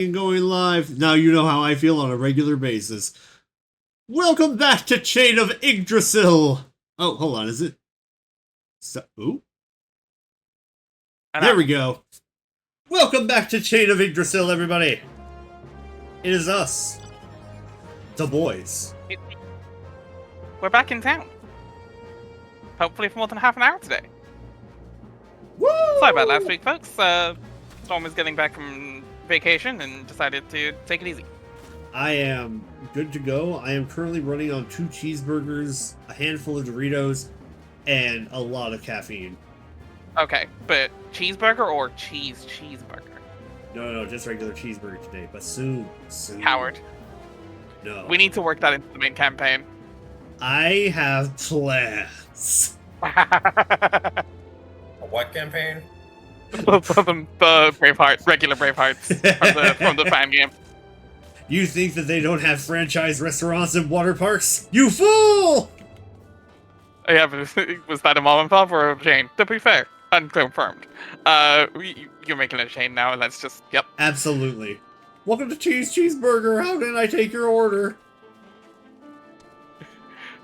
Going live. Now you know how I feel on a regular basis. Welcome back to Chain of Yggdrasil. Oh, hold on, is it? Ooh, there we go. Welcome back to Chain of Yggdrasil, everybody. It is us, the boys. We're back in town. Hopefully for more than half an hour today. Woo! Sorry about last week, folks. Storm is getting back from vacation and decided to take it easy. I am good to go. I am currently running on 2 cheeseburgers, a handful of Doritos, and a lot of caffeine. Okay, but cheeseburger or cheeseburger? No, just regular cheeseburger today, but soon. Howard. No. We need to work that into the main campaign. I have plans. A what campaign? the Braveheart, regular Bravehearts from the fan game. You think that they don't have franchise restaurants and water parks? You fool! Yeah, but was that a mom and pop or a chain? To be fair, unconfirmed. You're making a chain now, and that's just, yep. Absolutely. Welcome to Cheeseburger. How can I take your order?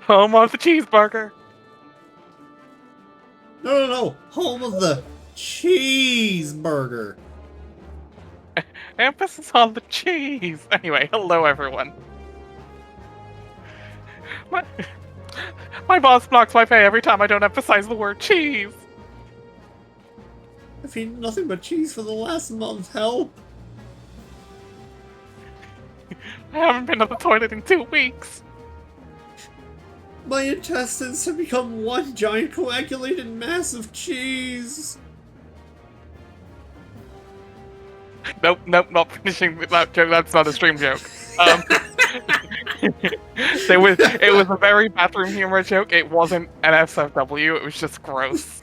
Home of the cheeseburger. No. Home of the cheeseburger. Emphasis on the cheese. Anyway, hello everyone. My boss blocks my pay every time I don't emphasize the word cheese. I've eaten nothing but cheese for the last month. Help! I haven't been to the toilet in 2 weeks. My intestines have become one giant coagulated mass of cheese. Nope, not finishing that joke. That's not a stream joke. It was a very bathroom humor joke. It wasn't an SFW. It was just gross.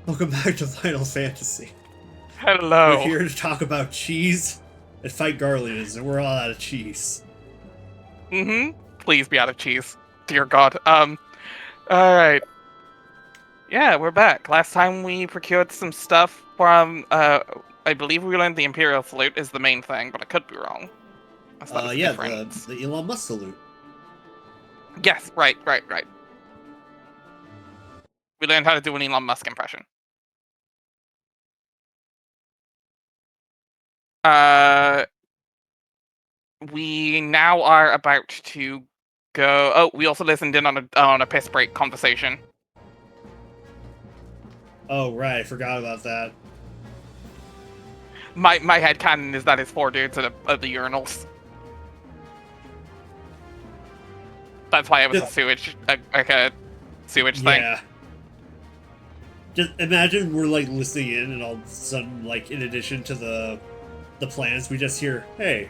Welcome back to Final Fantasy. Hello. We're here to talk about cheese and fight Garleans, and we're all out of cheese. Please be out of cheese. Dear God. Alright. Yeah, we're back. Last time we procured some stuff from, I believe we learned the Imperial Salute is the main thing, but I could be wrong. Yeah, the Elon Musk salute. Yes, right. We learned how to do an Elon Musk impression. We now are about to go. Oh, we also listened in on a piss break conversation. Oh right, I forgot about that. My headcanon is that it's 4 dudes at the urinals. That's why it was a sewage thing. Yeah. Just imagine we're like listening in, and all of a sudden, like in addition to the plans, we just hear, "Hey,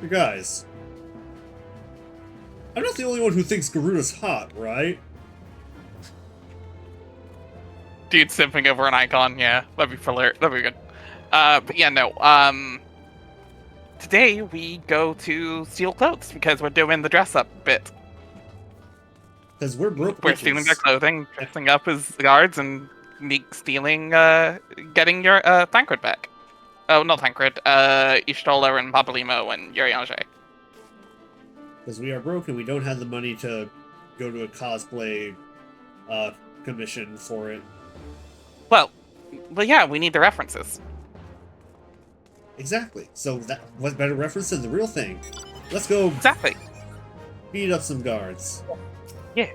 you guys, I'm not the only one who thinks Garuda's hot, right?" Dude simping over an icon, yeah, that'd be hilarious. That'd be good. But yeah, no. Today we go to steal clothes because we're doing the dress up bit. Because we're broke. We're stealing their clothing, dressing up as guards, and stealing, getting your Thancred back. Oh, not Thancred. Ishtola and Pabalimo and Yuriange. Because we are broke and we don't have the money to go to a cosplay commission for it. Well, yeah, we need the references. Exactly. So what better reference than the real thing? Let's go. Exactly. Beat up some guards. Yeah.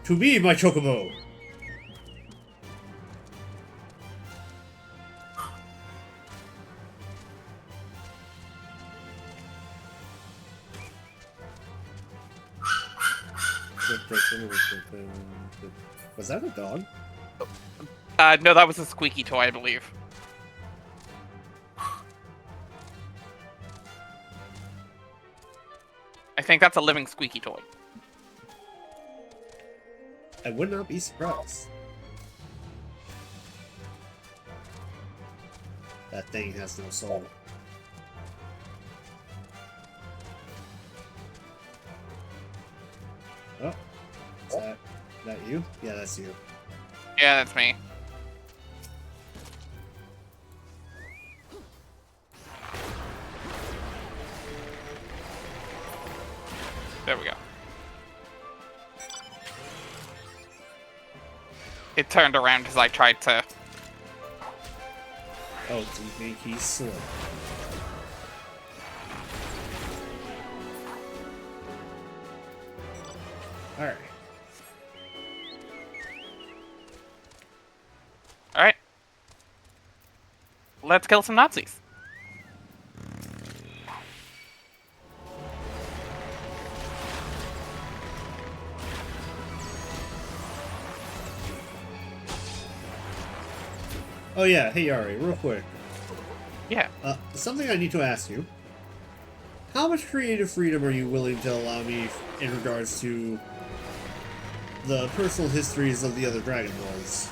To me, my chocobo. Was that a dog? No, that was a squeaky toy, I believe. I think that's a living squeaky toy. I would not be surprised. That thing has no soul. Oh, is that you? Yeah, that's you. Yeah, that's me. There we go. It turned around because I tried to... Oh, do you think he's slow? Alright. Alright. Let's kill some Nazis. Oh yeah, hey Yari, real quick. Yeah. Something I need to ask you. How much creative freedom are you willing to allow me in regards to the personal histories of the other Dragon Balls?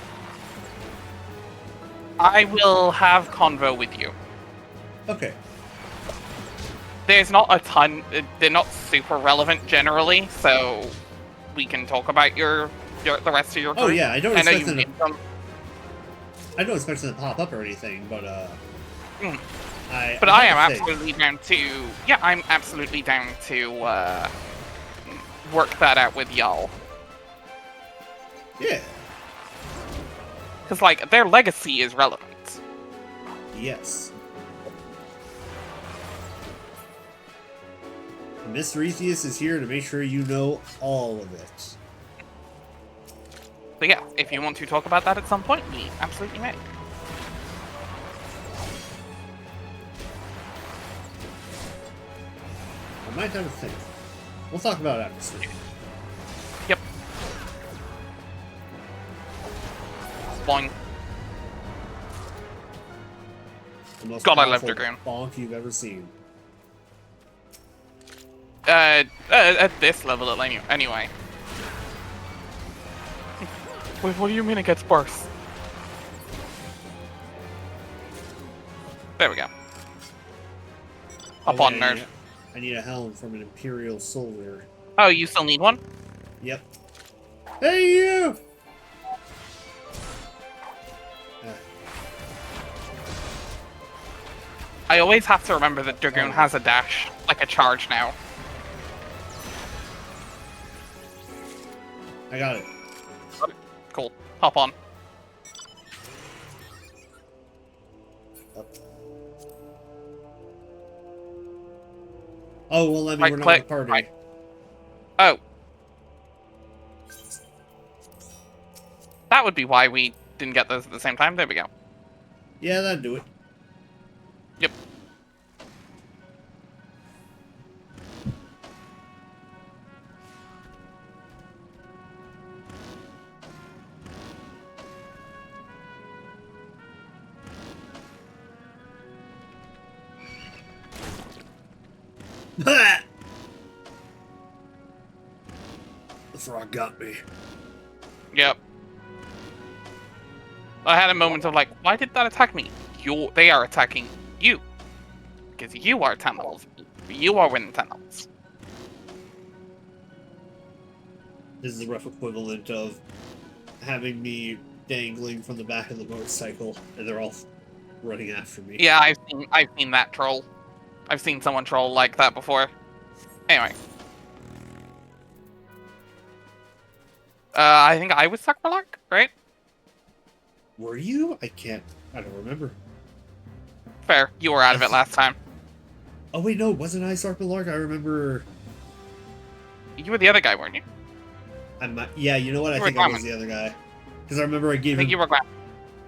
I will have convo with you. Okay. There's not a ton... They're not super relevant generally, so we can talk about the rest of your group. Oh yeah, I don't know expect you them need them. I don't expect them to pop up or anything, but I am absolutely down to... Yeah, I'm absolutely down to work that out with y'all. Yeah. Because, like, their legacy is relevant. Yes. Mr. Ethius is here to make sure you know all of it. So yeah, if you want to talk about that at some point, we absolutely may. I might have a thing. We'll talk about it after. Yep. Boing. The most God, I love powerful Dragoon. bonk you've ever seen. At this level, anyway. Wait, what do you mean it gets worse? There we go. Up on, nerd. I need a helm from an Imperial soldier. Oh, you still need one? Yep. Hey, you! I always have to remember that Dragoon has a dash, like a charge now. I got it. Cool. Hop on. Up. Oh, well, let me, Right we're not click, in the party. right. Oh. That would be why we didn't get those at the same time. There we go. Yeah, that'd do it. Yep. The frog got me. Yep. I had a moment of like, why did that attack me? They are attacking you. Because you are 10 levels. You are winning 10 levels. This is the rough equivalent of having me dangling from the back of the motorcycle, and they're all running after me. Yeah, I've seen that troll. I've seen someone troll like that before. Anyway. I think I was Sakbalark, right? Were you? I don't remember. Fair. You were out of it last time. Oh wait, no, wasn't I Sarpalark? I remember... You were the other guy, weren't you? Yeah, you know what? I think I was the other guy. Because I remember I gave him... You were glad.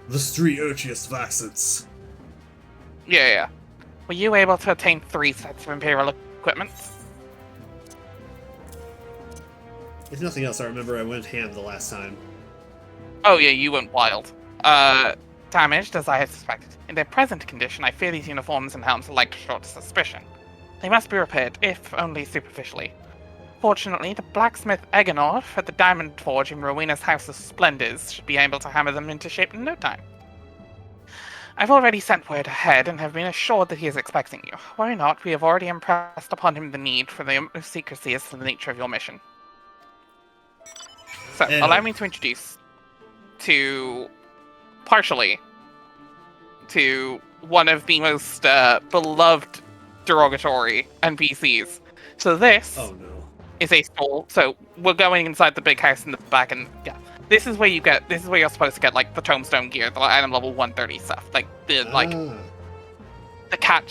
The street urchiest vaccines. Yeah. Were you able to obtain 3 sets of Imperial equipment? If nothing else, I remember I went ham the last time. Oh yeah, you went wild. Damaged, as I had suspected. In their present condition, I fear these uniforms and helms are like short suspicion. They must be repaired, if only superficially. Fortunately, the blacksmith Eganor at the Diamond Forge in Rowena's House of Splendors should be able to hammer them into shape in no time. I've already sent word ahead and have been assured that he is expecting you. Why not? We have already impressed upon him the need for the secrecy as to the nature of your mission. So, allow me to introduce partially to one of the most beloved derogatory NPCs. So this Oh no. is a stall. So we're going inside the big house in the back, and yeah, this is where you're supposed to get like the tombstone gear, the item level 130 stuff, like the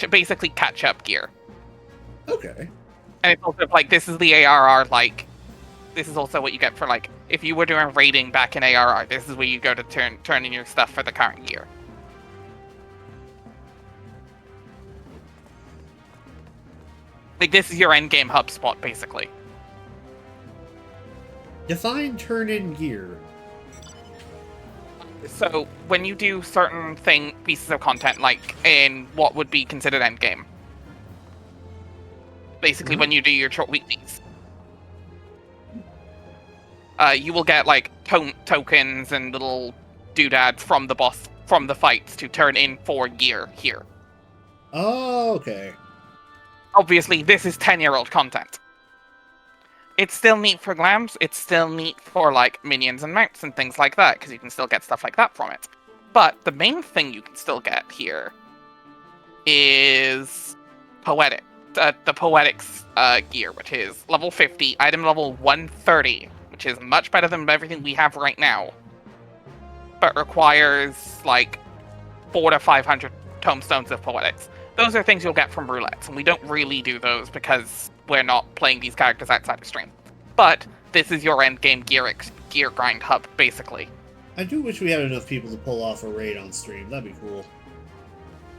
basically catch up gear. Okay. And it's also like this is the ARR, like this is also what you get for like if you were doing raiding back in ARR. This is where you go to turn in your stuff for the current gear. Like this is your end game hub spot, basically. Define turn in gear. So when you do certain pieces of content, like in what would be considered end game, basically when you do your short weeklies, you will get like tokens and little doodads from the boss from the fights to turn in for gear here. Oh, okay. Obviously, this is 10-year-old content. It's still neat for glams. It's still neat for like minions and mounts and things like that, because you can still get stuff like that from it. But the main thing you can still get here is poetic. The poetics gear, which is level 50, item level 130, which is much better than everything we have right now, but requires like 400 to 500 tomestones of poetics. Those are things you'll get from roulettes, and we don't really do those because we're not playing these characters outside of stream. But this is your end game gear grind hub, basically. I do wish we had enough people to pull off a raid on stream. That'd be cool.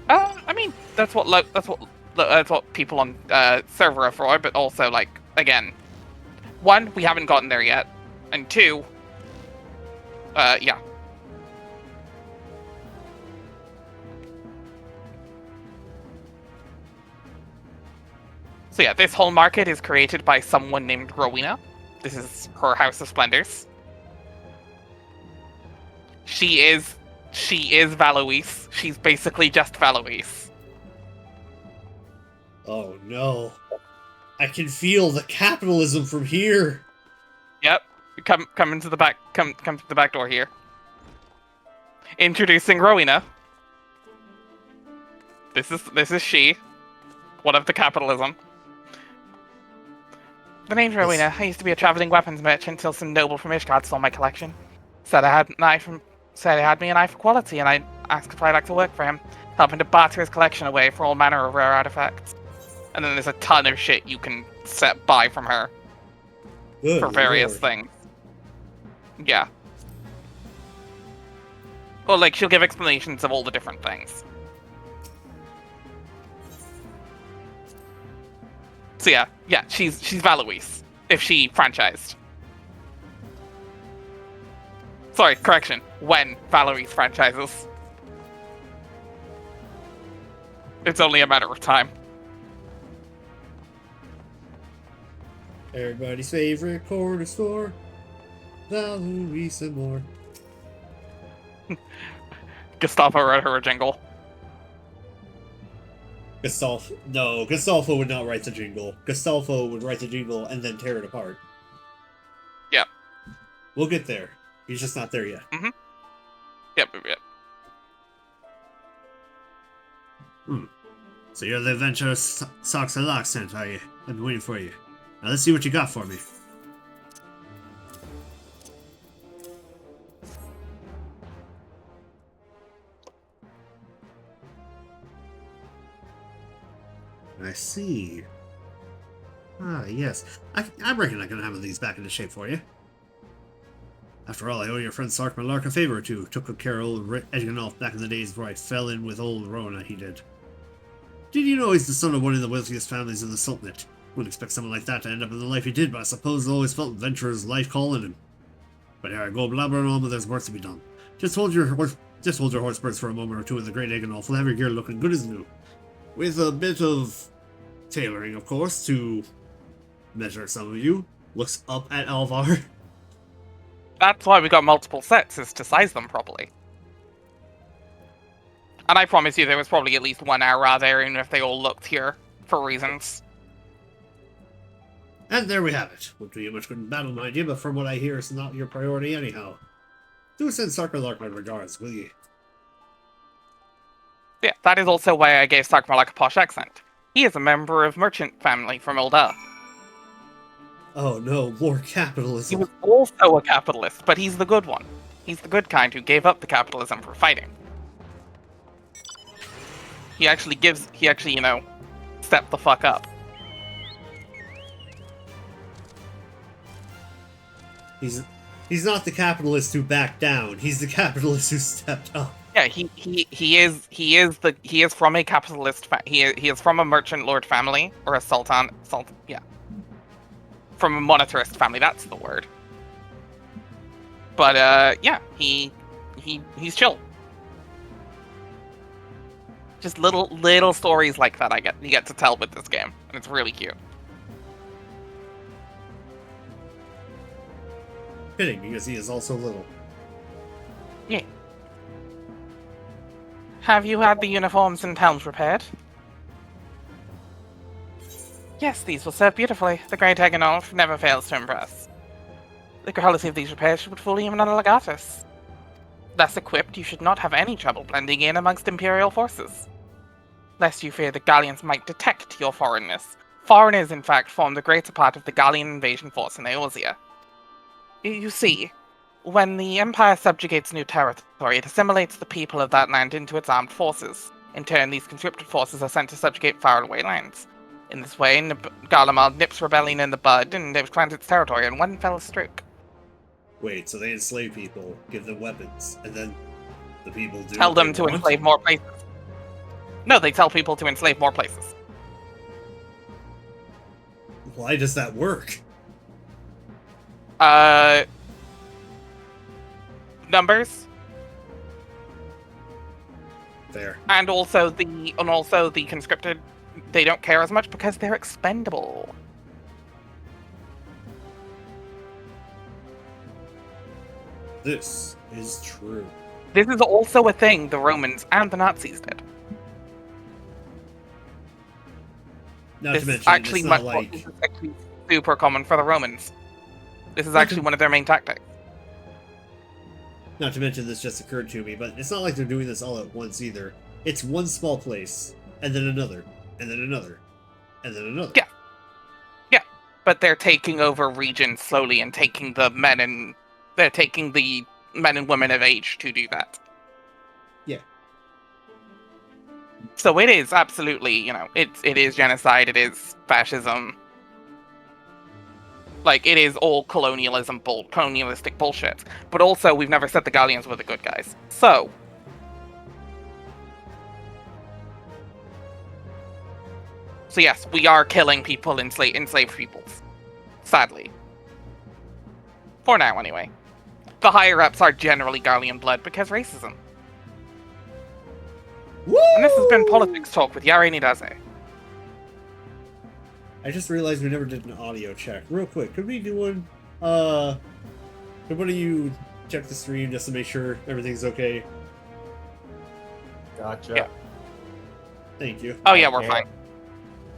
I mean, that's what people on server are for, but also like again, one, we haven't gotten there yet, and two, yeah. So yeah, this whole market is created by someone named Rowena. This is her House of Splendors. She is Valois. She's basically just Valois. Oh no. I can feel the capitalism from here. Yep. Come into the back come to the back door here. Introducing Rowena. This is she. One of the capitalism. The name's Rowena. I used to be a traveling weapons merchant until some noble from Ishgard stole my collection. Said he had me an eye for quality, and I asked if I'd like to work for him, helping to barter his collection away for all manner of rare artifacts. And then there's a ton of shit you can buy from her for various things. Yeah. Well, like she'll give explanations of all the different things. So yeah, she's Valois, if she franchised. Sorry, correction, when Valois franchises. It's only a matter of time. Everybody's favorite corner store. Valois and more. Gustavo wrote her a jingle. Gustavo would not write the jingle. Gustavo would write the jingle and then tear it apart. Yep. We'll get there. He's just not there yet. Mm-hmm. Yep. So you're the adventurous Socks and Locks, Centri, are you? I've been waiting for you. Now let's see what you got for me. I see. Ah, yes. I reckon I can have these back into shape for you. After all, I owe your friend Sark Malark a favor or two. Took good care of old Edginolf back in the days before I fell in with old Rona, he did. Did you know he's the son of one of the wealthiest families in the Sultanate? Wouldn't expect someone like that to end up in the life he did, but I suppose he always felt adventurer's life calling him. But here I go blabbering on, but there's work to be done. Just hold your horse birds for a moment or two in the Great Edginolf. We'll have your gear looking good as new. With a bit of tailoring, of course, to measure some of you. Looks up at Alvar. That's why we got multiple sets, is to size them properly. And I promise you there was probably at least one hour there, even if they all looked here, for reasons. And there we have it. Won't do you much good in battle, mind you, but from what I hear, it's not your priority anyhow. Do send Sarkmalark my regards, will you? Yeah, that is also why I gave Sarkmalark a posh accent. He is a member of merchant family from Ulda. Oh no, more He capitalism. was also a capitalist, but he's the good one. He's the good kind who gave up the capitalism for fighting. He actually, step the fuck up. He's not the capitalist who backed down. He's the capitalist who stepped up. Yeah, he is from a capitalist he is from a merchant lord family or a sultan yeah. From a monetarist family, that's the word. But yeah, he's chill. Just little stories like that you get to tell with this game, and it's really cute. Fitting, because he is also little. Yeah. Have you had the uniforms and helms repaired? Yes, these will serve beautifully. The Great Eganolf never fails to impress. The quality of these repairs would fool even a legatus. Thus equipped, you should not have any trouble blending in amongst Imperial forces. Lest you fear the Gallians might detect your foreignness. Foreigners, in fact, form the greater part of the Gallian invasion force in Eorzea. You see, when the Empire subjugates new territory, it assimilates the people of that land into its armed forces. In turn, these conscripted forces are sent to subjugate faraway lands. In this way, Garlemald nips rebellion in the bud and expands its territory in one fell stroke. Wait, so they enslave people, give them weapons, and then the people do Tell what they them to want? enslave more places. No, they tell people to enslave more places. Why does that work? Numbers, There. and also the conscripted, they don't care as much because they're expendable. This is true. This is also a thing the Romans and the Nazis did. Not This to is mention, actually it's not much like... this is actually super common for the Romans. This is actually one of their main tactics. Not to mention, this just occurred to me, but it's not like they're doing this all at once either. It's one small place, and then another, and then another, and then another. Yeah. Yeah, but they're taking over regions slowly and taking the men and women of age to do that. Yeah. So it is absolutely, it is genocide, it is fascism. Like, it is all colonialistic bullshit. But also, we've never said the Gallians were the good guys. So yes, we are killing people, enslaved peoples. Sadly. For now, anyway. The higher-ups are generally Gallian blood because racism. Woo! And this has been Politics Talk with Yare Nidaze. I just realized we never did an audio check. Real quick, could we do one? Could one of you check the stream just to make sure everything's okay? Gotcha. Yeah. Thank you. Oh yeah, we're fine.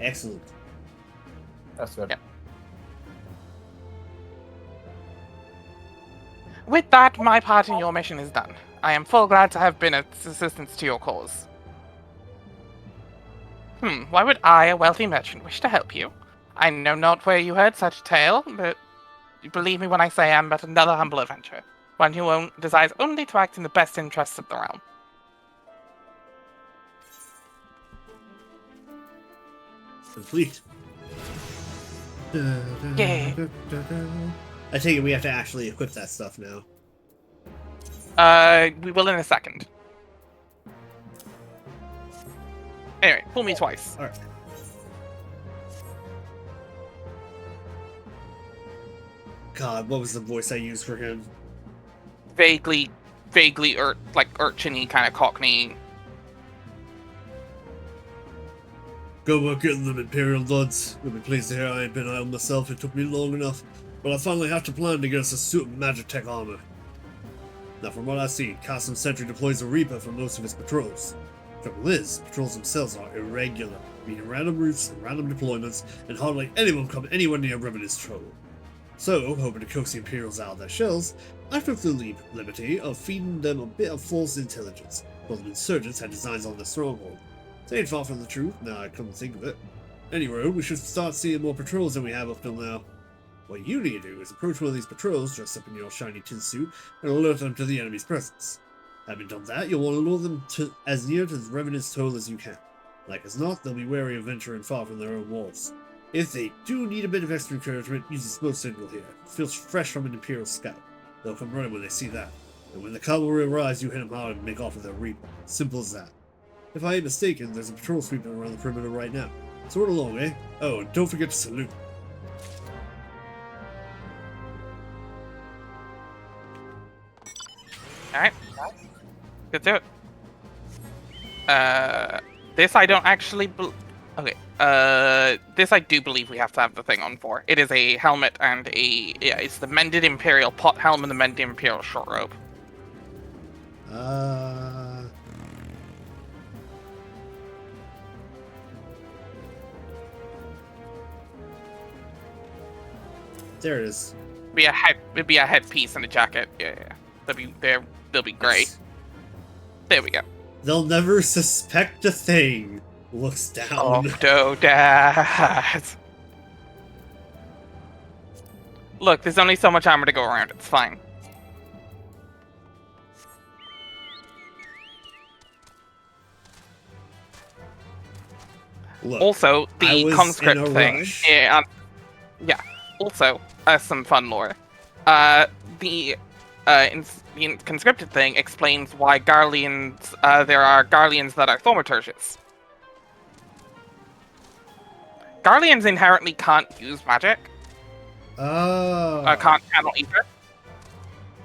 Excellent. That's good. Yeah. With that, my part in your mission is done. I am full glad to have been of assistance to your cause. Why would I, a wealthy merchant, wish to help you? I know not where you heard such a tale, but believe me when I say I am but another humble adventurer, one who desires only to act in the best interests of the realm. Complete. Yay. I take it we have to actually equip that stuff now. We will in a second. Anyway, fool me twice. Alright. God, what was the voice I used for him? Vaguely urchin-y, kind of cockney. Go about getting them Imperial duds. You'll be pleased to hear I ain't been idle myself. It took me long enough, but I finally have to plan to get us a suit of Magitech armor. Now, from what I see, Centri deploys a Reaper for most of his patrols. Trouble is, patrols themselves are irregular, meaning random routes and random deployments, and hardly anyone come anywhere near Revenant's trouble. So, hoping to coax the Imperials out of their shells, I took the liberty of feeding them a bit of false intelligence, while the insurgents had designs on the stronghold. They ain't far from the truth, now I come to think of it. Anyway, we should start seeing more patrols than we have up till now. What you need to do is approach one of these patrols dressed up in your shiny tin suit and alert them to the enemy's presence. Having done that, you'll want to lure them as near to the Revenant's toll as you can. Like as not, they'll be wary of venturing far from their own walls. If they do need a bit of extra encouragement, use the smoke signal here. It feels fresh from an Imperial scout. They'll come running when they see that. And when the cavalry arrives, you hit them hard and make off with their reaper. Simple as that. If I ain't mistaken, there's a patrol sweeping around the perimeter right now. So run along, eh? Oh, and don't forget to salute. Alright. Good to it. This I don't actually okay. This I do believe we have to have the thing on for. It is a helmet and it's the mended Imperial pot helm and the mended Imperial short robe. There it is. It'd be a headpiece and a jacket. Yeah. They'll be great. There we go. They'll never suspect a thing. Looks down. Oh, no, Dad. Look, there's only so much armor to go around. It's fine. Look, also, the conscript thing. Rush. Yeah. Also, some fun lore. The conscripted thing explains why Garleans. There are Garleans that are thaumaturges. Garleans inherently can't use magic. Oh. Can't channel ether.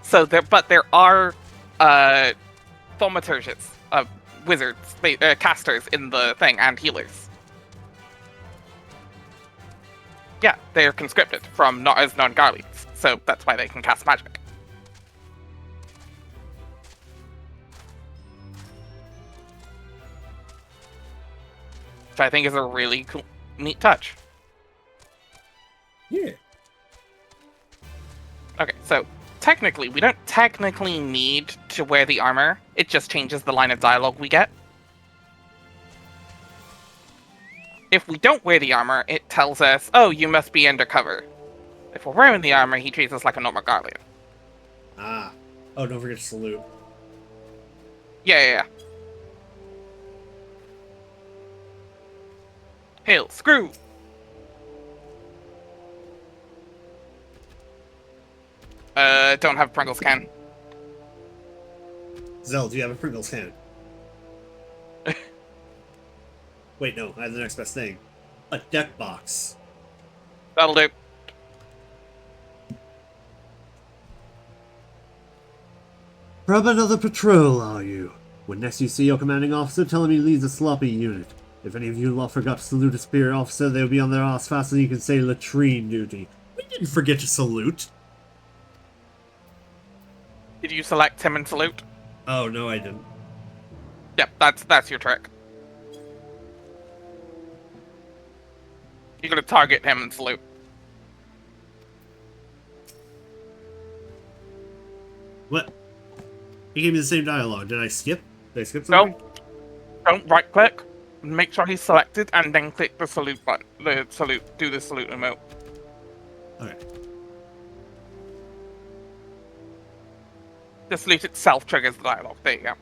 So there are thaumaturges, wizards, casters in the thing, and healers. Yeah, they're conscripted from as non-Garleans, so that's why they can cast magic. Which I think is a really cool, neat touch. Yeah. Okay, so technically, we don't technically need to wear the armor. It just changes the line of dialogue we get. If we don't wear the armor, it tells us, oh, you must be undercover. If we're wearing the armor, he treats us like a normal Garlean. Ah. Oh, don't forget to salute. Yeah. Hail, screw! Don't have a Pringles can. Zell, do you have a Pringles can? Wait, no, I have the next best thing. A deck box. That'll do. From another patrol, are you? When next you see your commanding officer, tell him he leads a sloppy unit. If any of you lot forgot to salute a superior officer, they'll be on their ass faster than you can say latrine duty. We didn't forget to salute. Did you select him and salute? Oh, no, I didn't. Yep, that's your trick. You're gonna target him and salute. What? He gave me the same dialogue. Did I skip? Did I skip something? No. Don't right click. Make sure he's selected and then click the salute button. Do the salute emote. Okay. The salute itself triggers the dialogue. There you go.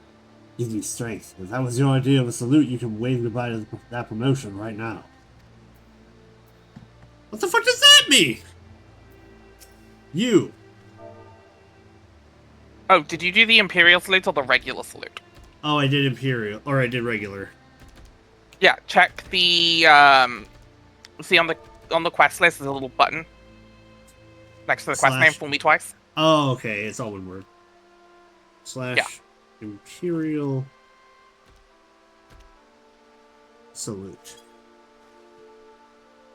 Give you strength. If that was your idea of a salute, you can wave goodbye to that promotion right now. What the fuck does that mean? You. Oh, did you do the Imperial salute or the regular salute? Oh, I did Imperial. Or I did regular. Yeah, check the, see on the quest list, there's a little button next to the quest name, fool me twice. Oh, okay, it's all one word. Slash Yeah. Imperial salute.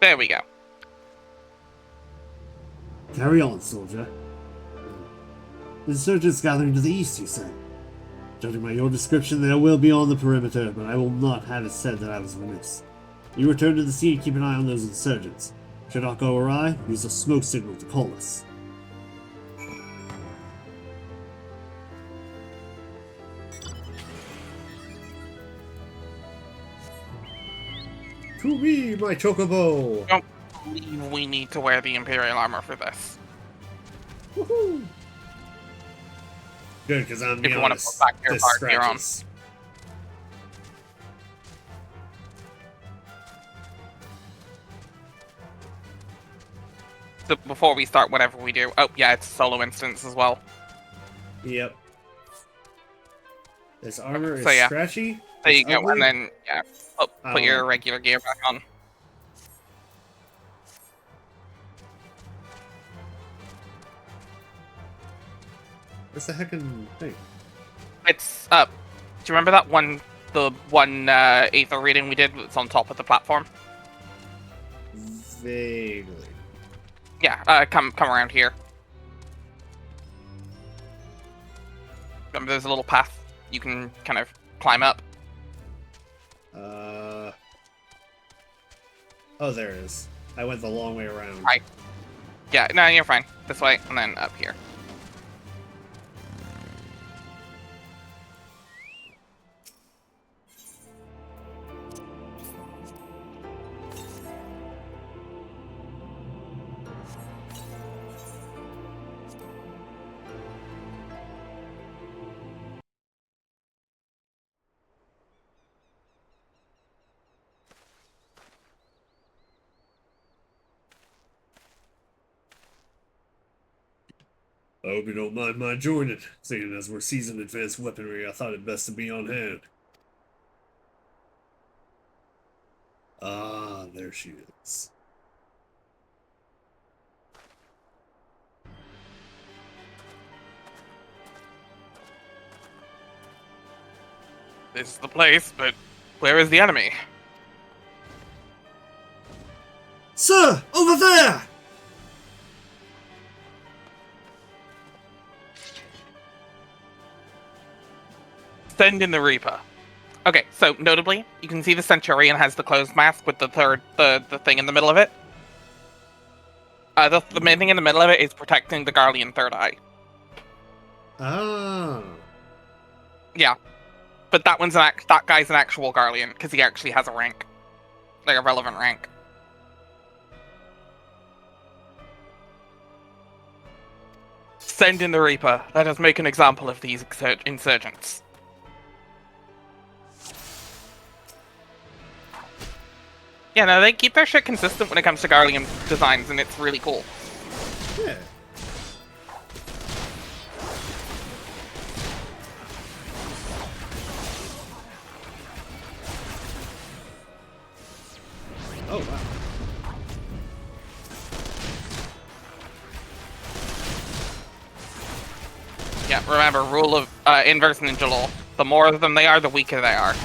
There we go. Carry on, soldier. The insurgents gathering to the east, you say? Judging by your description, they will be on the perimeter, but I will not have it said that I was remiss. You return to the scene and keep an eye on those insurgents. Should not go awry, use a smoke signal to call us. To me, my chocobo! Don't believe we need to wear the Imperial armor for this. Woohoo! Good, because I'm If you want to honest, put back your this part, you're on. scratches. So before we start whatever we do, oh yeah, it's a solo instance as well. Yep. This armor is So, yeah. scratchy. There it's you go, ugly. and then yeah, put your like it. regular gear back on. Where's the heckin' thing? It's up. Do you remember that one, the one Aether reading we did? It's on top of the platform. Vaguely. Yeah, come around here. Remember, there's a little path you can kind of climb up. Oh, there it is. I went the long way around. Right. Yeah, no, you're fine. This way, and then up here. I hope you don't mind my joining. Seeing as we're seasoned advanced weaponry, I thought it best to be on hand. Ah, there she is. This is the place, but where is the enemy? Sir, over there! Send in the Reaper. Okay, so notably, you can see the Centurion has the closed mask with the thing in the middle of it. The main thing in the middle of it is protecting the Garlean third eye. Ah. Yeah, but that guy's an actual Garlean because he actually has a rank, like a relevant rank. Send in the Reaper. Let us make an example of these insurgents. Yeah, no, they keep their shit consistent when it comes to Garlean designs, and it's really cool. Yeah. Oh, wow. Yeah, remember, rule of inverse ninja law. The more of them they are, the weaker they are.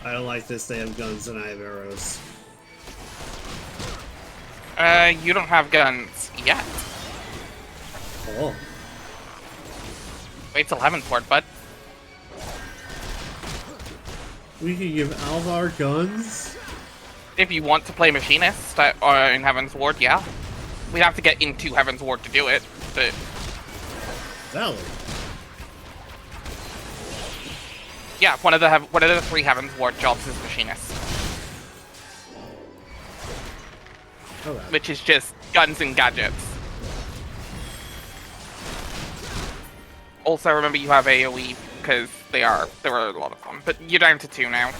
I don't like this. They have guns and I have arrows. You don't have guns yet. Oh. Wait till Heaven's Ward, bud. We can give Alvar guns? If you want to play Machinist or in Heaven's Ward, yeah. We'd have to get into Heaven's Ward to do it, but... Valid. Yeah, one of the 3 Heaven's Ward jobs is Machinist. Oh, wow. Which is just guns and gadgets. Also, remember you have AoE, because there are a lot of them. But you're down to 2 now.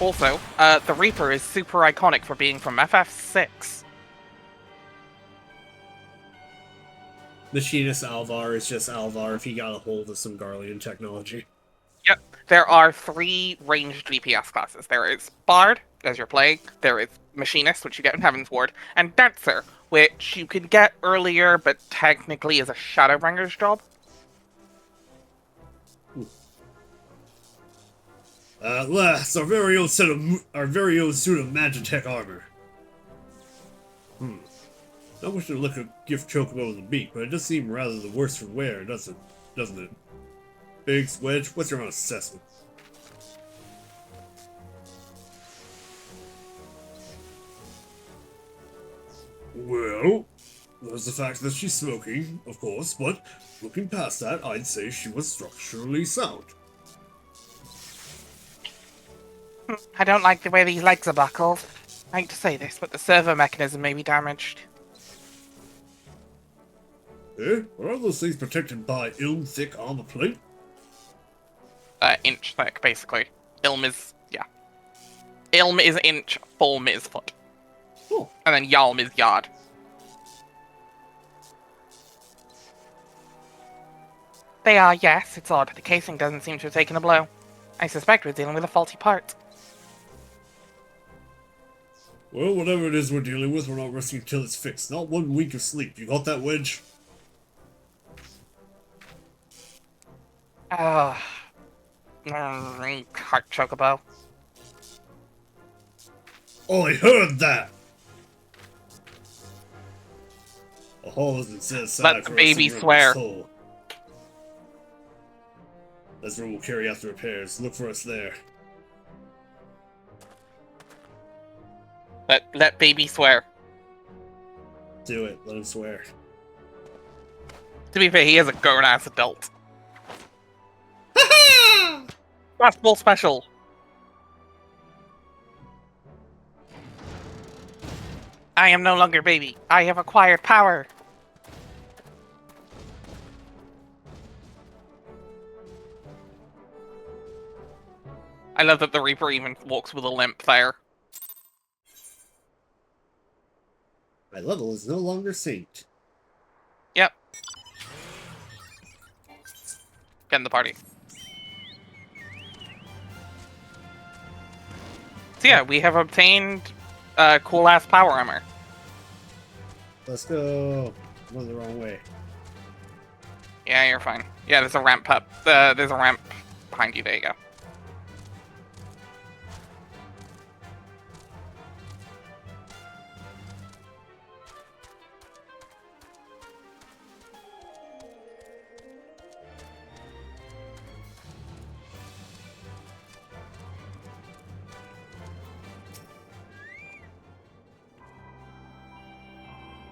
Also, the Reaper is super iconic for being from FF6. Machinist Alvar is just Alvar if he got a hold of some Garlean technology. Yep. There are 3 ranged DPS classes. There is Bard, as you're playing. There is Machinist, which you get in Heaven's Ward. And Dancer, which you can get earlier, but technically is a Shadowbringer's job. At last, our very own suit of Magitech armor. Not much to look at gift chocobo in the beak, but it does seem rather the worse for wear, doesn't it? Biggs, Wedge, what's your own assessment? Well, there's the fact that she's smoking, of course, but looking past that, I'd say she was structurally sound. I don't like the way these legs are buckled. I hate to say this, but the servo mechanism may be damaged. Eh? Are all those things protected by thick armor plate? Inch thick, basically. Ilm is, yeah. Ilm is inch, Fulm is foot. Oh. And then Yalm is yard. They are, yes, it's odd. The casing doesn't seem to have taken a blow. I suspect we're dealing with a faulty part. Well, whatever it is we're dealing with, we're not resting until it's fixed. Not 1 week of sleep. You got that, Wedge? Heart chocobo. Oh, I heard that! A hole has been set aside Let the for baby us to swear. run this hole. That's where we'll carry out the repairs. Look for us there. Let baby swear. Do it. Let him swear. To be fair, he is a grown-ass adult. Basketball special. I am no longer baby. I have acquired power. I love that the Reaper even walks with a limp there. My level is no longer synced. Yep. Get in the party. So yeah, we have obtained cool-ass power armor. Let's go. I'm going the wrong way. Yeah, you're fine. Yeah, there's a ramp up. There's a ramp behind you. There you go.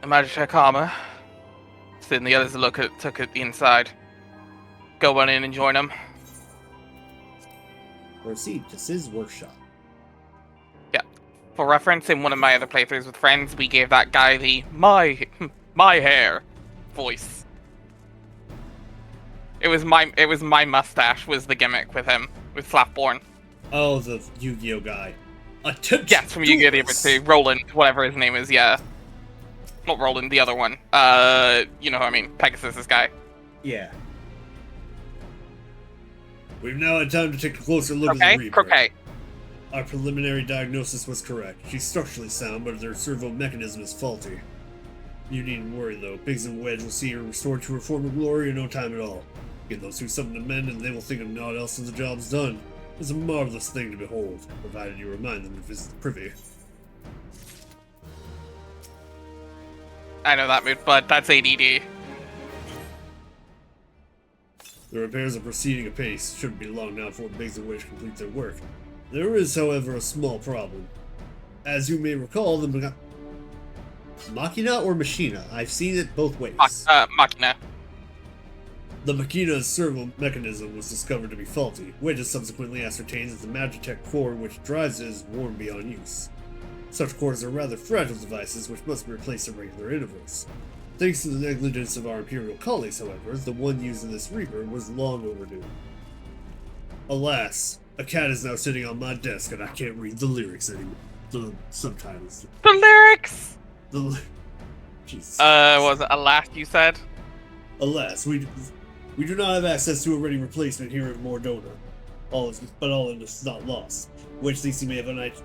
Magitech armor. Then the others took at the inside. Go on in and join them. Proceed to Siz's workshop. Yeah. For reference, in one of my other playthroughs with friends, we gave that guy the my hair voice. It was my mustache was the gimmick with him, with Slapborn. Oh, the Yu-Gi-Oh guy. Attention! Yes, from Yu-Gi-Oh! The other Roland, whatever his name is, yeah. Not Roland, the other one. You know who I mean. Pegasus' guy. Yeah. We've now had time to take a closer look at the Reaper. Croquet. Our preliminary diagnosis was correct. She's structurally sound, but their servo mechanism is faulty. You needn't worry, though. Biggs and Wedge will see her restored to her former glory in no time at all. Give those two something to mend, and they will think of naught else until the job's done. It's a marvelous thing to behold, provided you remind them to visit the privy. I know that move, but that's ADD. The repairs are proceeding apace. Shouldn't be long now before Biggs and Wedge complete their work. There is, however, a small problem. As you may recall, the Machina or Machina? I've seen it both ways. Machina. The Machina's servo mechanism was discovered to be faulty. Wedge has subsequently ascertained that the Magitech core which drives it is worn beyond use. Such cores are rather fragile devices which must be replaced at regular intervals. Thanks to the negligence of our Imperial colleagues, however, the one used in this Reaper was long overdue. Alas, a cat is now sitting on my desk and I can't read the lyrics anymore. The subtitles. The lyrics! Jesus. Was it alas you said? Alas, we do not have access to a ready replacement here at Mordona. All of this is not lost. Wedge thinks he may have an idea.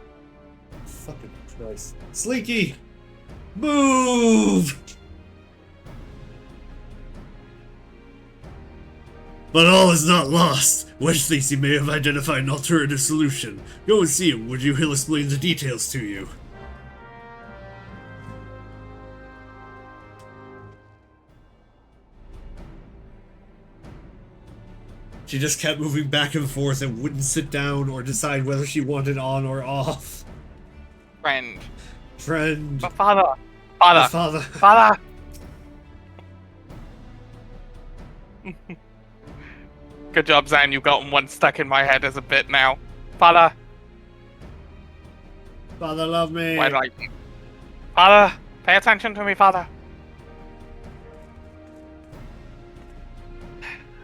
Fucking Christ. Slinky! Move! But all is not lost. Wedge thinks he may have identified an alternative solution. Go and see him, would you? He'll explain the details to you. She just kept moving back and forth and wouldn't sit down or decide whether she wanted on or off. Friend. Friend. But father. My Father. father. Father. Good job, Zan. You've gotten one stuck in my head as a bit now. Father. Father, love me. Why do I... Father. Pay attention to me, father.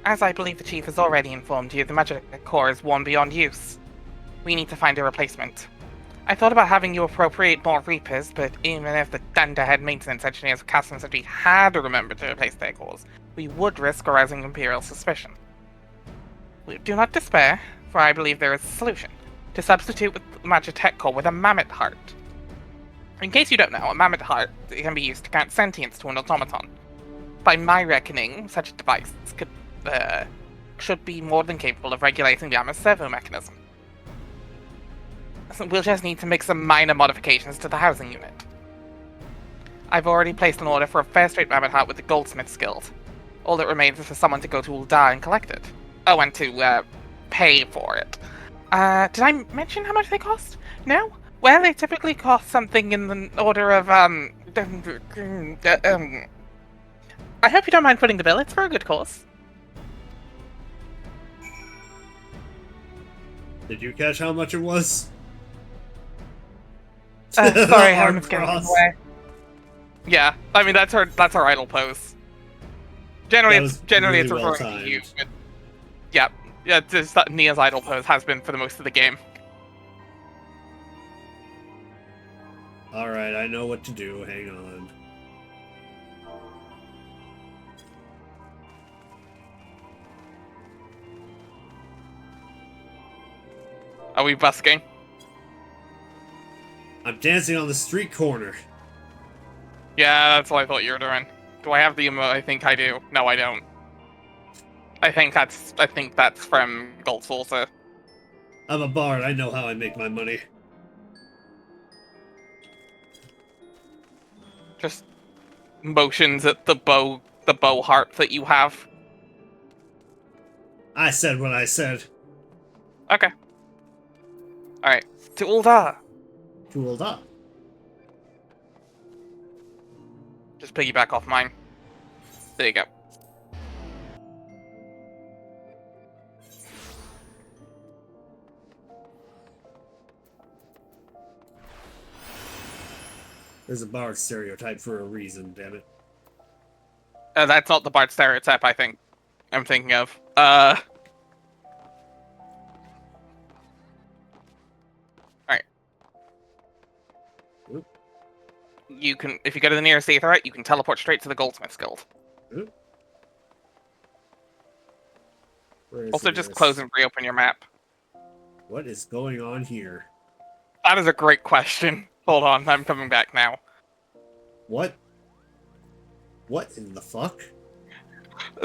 As I believe the chief has already informed you, the magic core is worn beyond use. We need to find a replacement. I thought about having you appropriate more Reapers, but even if the dunderhead maintenance engineers of Castle Centri had remembered to replace their cores, we would risk arousing Imperial suspicion. Do not despair, for I believe there is a solution. To substitute with the magic tech core with a mammoth heart. In case you don't know, a mammoth heart can be used to grant sentience to an automaton. By my reckoning, such a device should be more than capable of regulating the armor's servo mechanism. So we'll just need to make some minor modifications to the housing unit. I've already placed an order for a first-rate mammoth heart with the goldsmith's guild. All that remains is for someone to go to Ul'dah and collect it. Oh, and to pay for it. Did I mention how much they cost? No? Well, they typically cost something in the order of, I hope you don't mind putting the bill, it's for a good cause. Did you catch how much it was? Sorry, Hard I'm getting cross. away. Yeah, I mean that's our idle pose. Generally, That was really it's well referring to you. timed. But yeah, just that Nia's idle pose has been for the most of the game. Alright, I know what to do. Hang on. Are we busking? I'm dancing on the street corner. Yeah, that's what I thought you were doing. Do I have the emote? I think I do. No, I don't. I think that's from Gold Saucer. I'm a bard. I know how I make my money. Just motions at the bow harp that you have. I said what I said. Okay. Alright. To Ul'dah. Cooled up. Just piggyback off mine. There you go. There's a bard stereotype for a reason, damn it. That's not the Bard stereotype I'm thinking of. Alright. Oop. You can, if you go to the nearest Aetherite, you can teleport straight to the Goldsmith's Guild. Oop. Where is Also, the just nearest? close and reopen your map. What is going on here? That is a great question. Hold on, I'm coming back now. What? What in the fuck?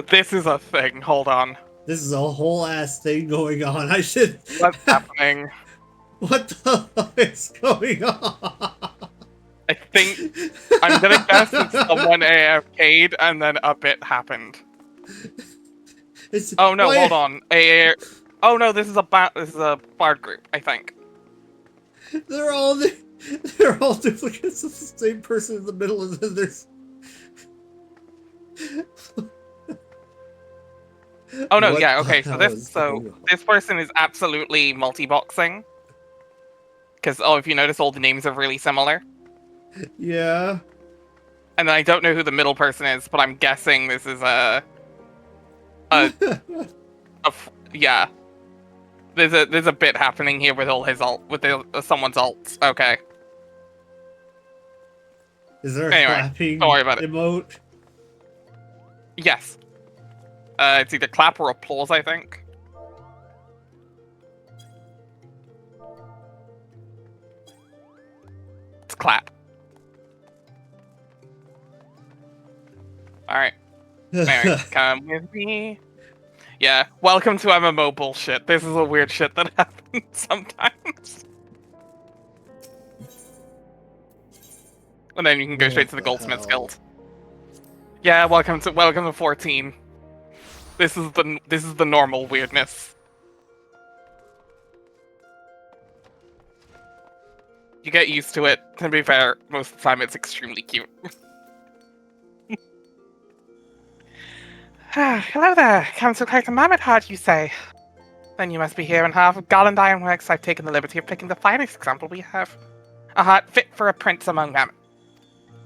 This is a thing. Hold on. This is a whole ass thing going on. I should. What's happening? What the fuck is going on? I think I'm gonna guess that someone AFK'd and then a bit happened. Oh no, hold on. Oh no, this is a bard group, I think. They're all duplicates of the same person in the middle, and then there's. Oh no, What yeah, the okay. hell is going on? This person is absolutely multi-boxing. Because if you notice, all the names are really similar. Yeah. And I don't know who the middle person is, but I'm guessing this is yeah. There's a bit happening here with all his someone's alts. Okay. Is there a Anyway, clapping don't worry about it. emote? Yes. It's either clap or applause, I think. It's clap. Alright. Anyway, come with me. Yeah, welcome to MMO bullshit. This is a weird shit that happens sometimes. And then you can go straight to the Goldsmith's Guild. Yeah, welcome to 14. This is the normal weirdness. You get used to it. To be fair, most of the time it's extremely cute. Hello there, come to collect a mammoth heart, you say? Then you must be here in half of Garland Ironworks. I've taken the liberty of picking the finest example we have. A heart fit for a prince among mammoth.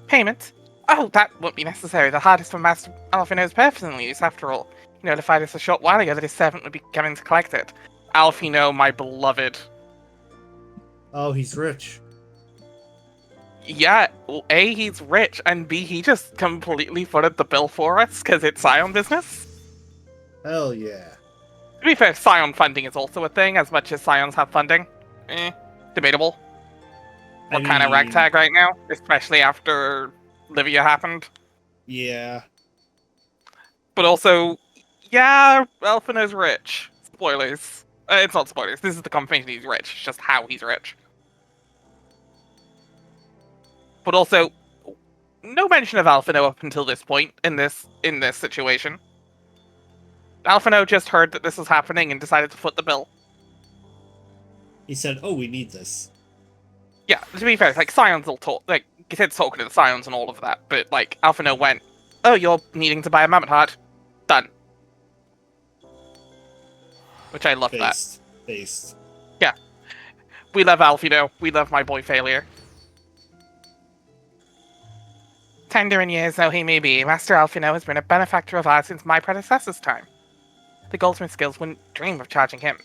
Payment? Oh, that won't be necessary. The heart is for Master Alfino's personal use, after all. He notified us a short while ago that his servant would be coming to collect it. Alfino, my beloved. Oh, he's rich. Yeah, A, he's rich, and B, he just completely footed the bill for us, because it's Scion business. Hell yeah. To be fair, Scion funding is also a thing, as much as Scions have funding. Debatable. What kind of ragtag right now, especially after Livia happened. Yeah. But also, yeah, Alfino's rich. Spoilers. It's not spoilers, this is the confirmation he's rich, it's just how he's rich. But also, no mention of Alfino up until this point in this situation. Alfino just heard that this was happening and decided to foot the bill. He said, "Oh, we need this." Yeah, to be fair, like Scions will talk, like he said, talking to the Scions and all of that. But like Alfino went, "Oh, you're needing to buy a mammoth heart, done." Which I love that. Based. Yeah, we love Alfino. We love my boy Failure. Tender in years though he may be, Master Alfino has been a benefactor of ours since my predecessor's time. The Goldsmith Guilds wouldn't dream of charging him.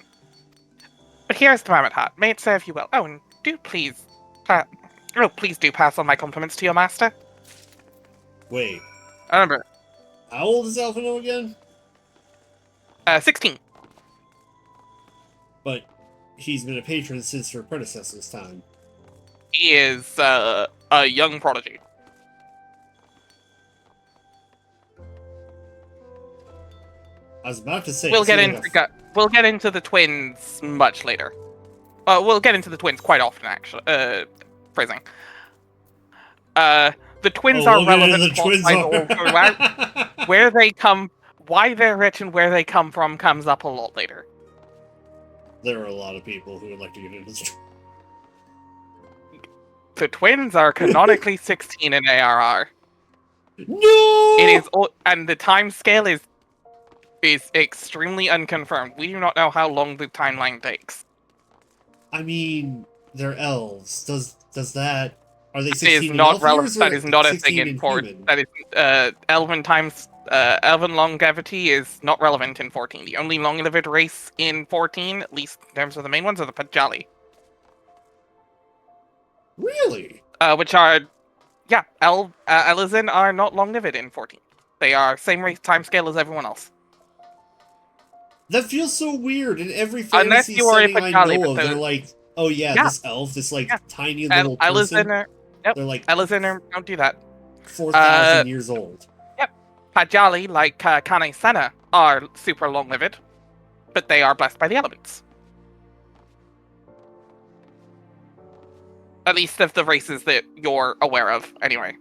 But here's the mammoth heart. May it serve you well. Oh, and do please... please do pass on my compliments to your master. Wait. I remember. How old is Alfino again? 16. But he's been a patron since her predecessor's time. He is a young prodigy. I was about to say... We'll get into the twins much later. We'll get into the twins quite often, actually. Phrasing. The twins are relevant all throughout. Where they come, why they're rich and where they come from comes up a lot later. There are a lot of people who would like to get into this. The twins are canonically 16 in ARR. No! It is, and the time scale is extremely unconfirmed. We do not know how long the timeline takes. I mean, they're elves. Does that... Are they 16 It is not relevant. That is not a thing in 14. That is elven longevity is not relevant in 14. The only long-lived race in 14, at least in terms of the main ones, are the Pajali. Really? Which are, yeah, Elizin are not long-lived in 14. They are same race timescale as everyone else. That feels so weird. In every Unless fantasy you are a setting I Pajali, know of, but they're like, oh yeah, this elf, this like tiny little person. They're like Elizin don't do that. 4,000 years old. Yep. Pajali, like Kane Senna, are super long-lived, but they are blessed by the elements. At least of the races that you're aware of, anyway.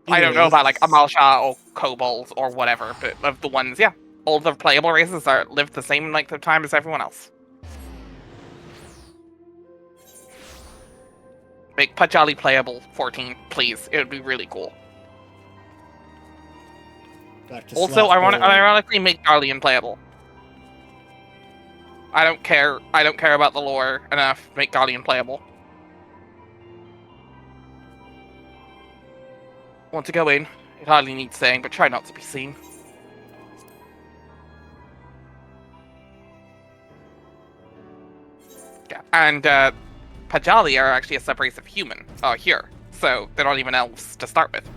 I don't know about like Amalsha or Kobolds or whatever, but of the ones, yeah. All the playable races live the same length of time as everyone else. Make Pajali playable 14, please. It would be really cool. Also, ironically, make Garlean playable. I don't care about the lore enough. Make Garlean playable. Want to go in? It hardly needs saying, but try not to be seen. Yeah, and Pajali are actually a subrace of human here, so they're not even elves to start with.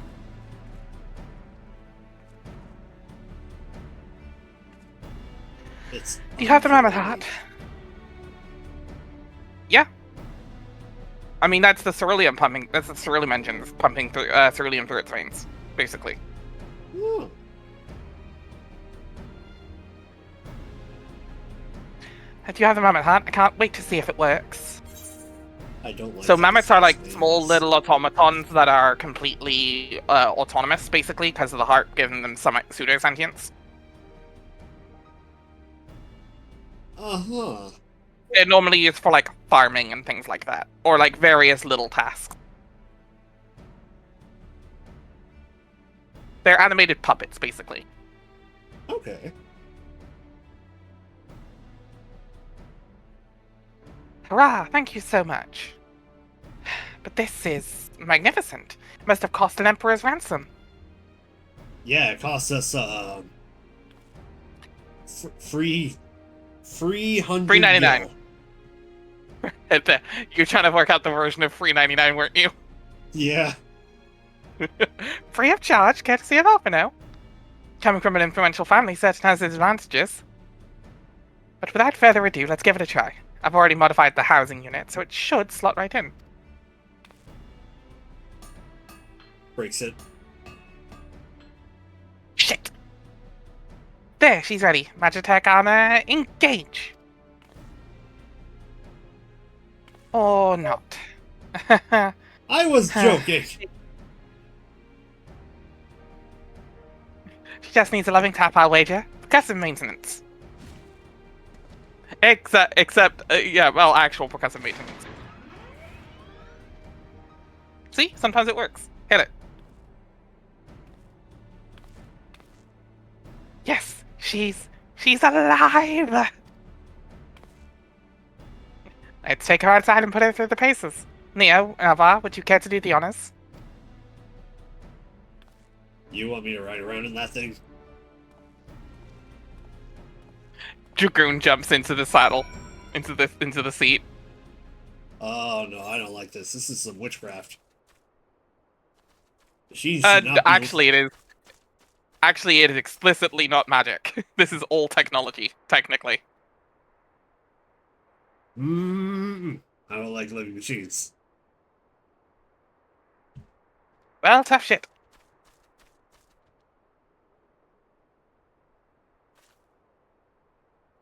Do you have the mammoth heart? Yeah. I mean, that's the ceruleum pumping. That's the ceruleum engines pumping through ceruleum through its veins, basically. Ooh. Do you have the mammoth hat? I can't wait to see if it works. I don't like So the mammoths are like different small names. little automatons that are completely autonomous, basically, because of the heart giving them some pseudo-sentience. Uh-huh. They're normally used for like farming and things like that, or like various little tasks. They're animated puppets, basically. Okay. Hurrah! Thank you so much. But this is magnificent. It must have cost an emperor's ransom. Yeah, it cost us free 300 $3.99. gil. You're trying to work out the version of $3.99, weren't you? Yeah. Free of charge, courtesy of Alphino. Coming from an influential family certainly has its advantages. But without further ado, let's give it a try. I've already modified the housing unit, so it should slot right in. Breaks it. Shit! There, she's ready. Magitech armor, engage! Or not. I was joking. She just needs a loving tap, I'll wager. Percussive maintenance. Except, yeah, well, actual percussive maintenance. See? Sometimes it works. Hit it. Yes! She's alive! Let's take her outside and put her through the paces. Neo, Alva, would you care to do the honors? You want me to ride around in that thing? Dragoon jumps into the saddle, into the seat. Oh no, I don't like this. This is some witchcraft. She should not be. Actually, it is. Actually, it is explicitly not magic. This is all technology, technically. I don't like living machines. Well, tough shit.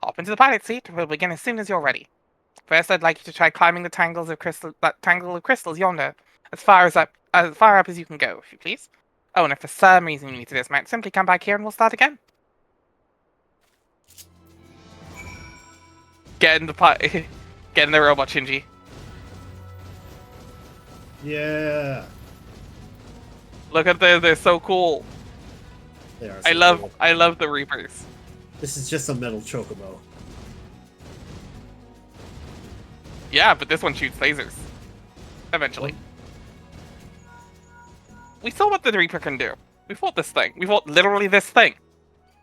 Hop into the pilot seat. We'll begin as soon as you're ready. First, I'd like you to try climbing the that tangle of crystals yonder, as far up as you can go, if you please. Oh, and if for some reason you need to dismount, simply come back here and we'll start again. Get in the get in the robot, Shinji. Yeah. Look at them; they're so cool. They are. I So cool. love the Reapers. This is just a metal chocobo. Yeah, but this one shoots lasers. Eventually. We saw what the Reaper can do. We fought this thing. We fought literally this thing.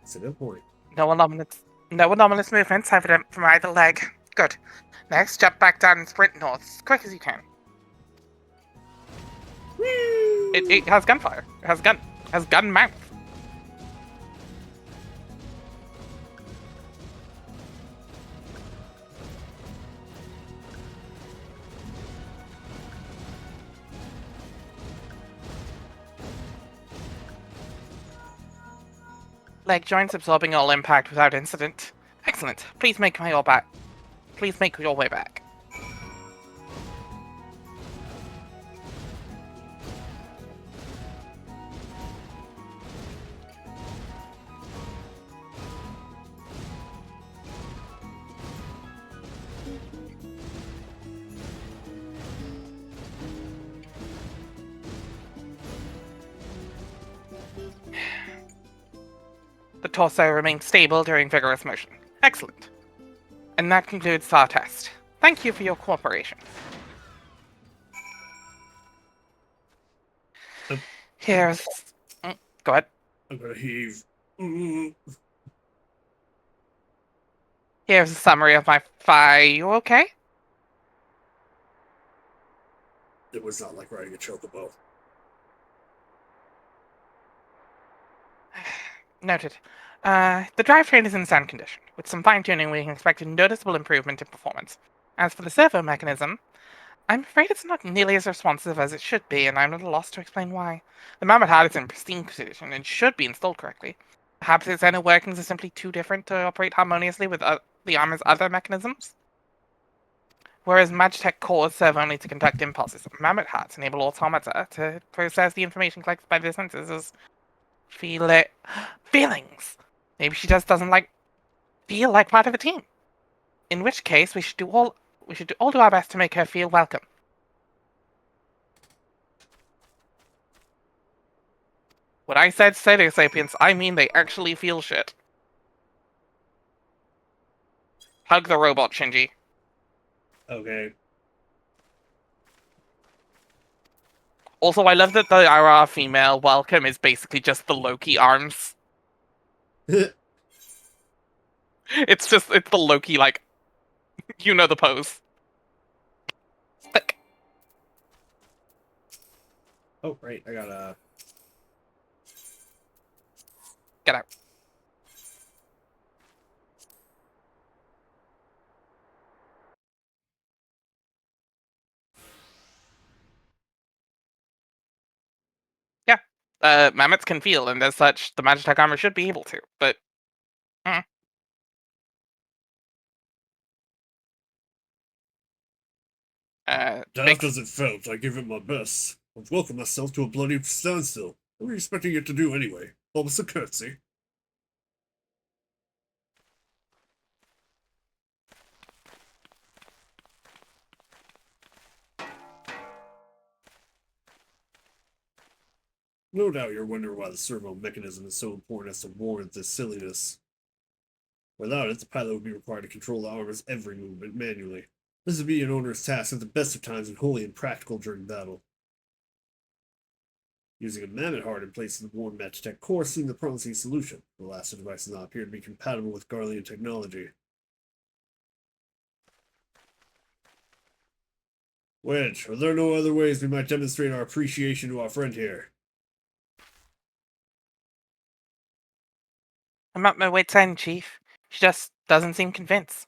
That's a good point. No anomalous movements evident from either leg. Good. Next, jump back down and sprint north as quick as you can. It has gunfire. It has gun mount. Leg joints absorbing all impact without incident. Excellent. Please make your way back. The torso remains stable during vigorous motion. Excellent. And that concludes our test. Thank you for your cooperation. Here's... Go ahead. I'm gonna heave. Here's a summary of my You okay? It was not like riding a chocobo. Noted. The drivetrain is in sound condition. With some fine-tuning, we can expect a noticeable improvement in performance. As for the servo mechanism, I'm afraid it's not nearly as responsive as it should be, and I'm at a loss to explain why. The Mammoth Hat is in pristine condition and should be installed correctly. Perhaps its inner workings are simply too different to operate harmoniously with the armor's other mechanisms. Whereas Magitech cores serve only to conduct impulses, mammoth hearts enable automata to process the information collected by the senses as feelings. Maybe she just doesn't feel like part of a team. In which case, we should all do our best to make her feel welcome. When I said Sapiens, I mean they actually feel shit. Hug the robot, Shinji. Okay. Also, I love that the IRR female welcome is basically just the Loki arms. It's the Loki, you know the pose. Stick. Oh, right. I gotta... Get out. Yeah. Mammoths can feel, and as such, the Magitech armor should be able to, but... Daft as it felt, I gave it my best. I've welcomed myself to a bloody standstill. What were you expecting it to do anyway? Almost a curtsy. No doubt you're wondering why the servo mechanism is so important as to warrant this silliness. Without it, the pilot would be required to control the armor's every movement manually. This would be an onerous task at the best of times and wholly impractical during battle. Using a mammoth heart in place of the worn Magitech core seemed a promising solution. The last device does not appear to be compatible with Garlean technology. Wedge, are there no other ways we might demonstrate our appreciation to our friend here? I'm at my wit's end, Chief. She just doesn't seem convinced.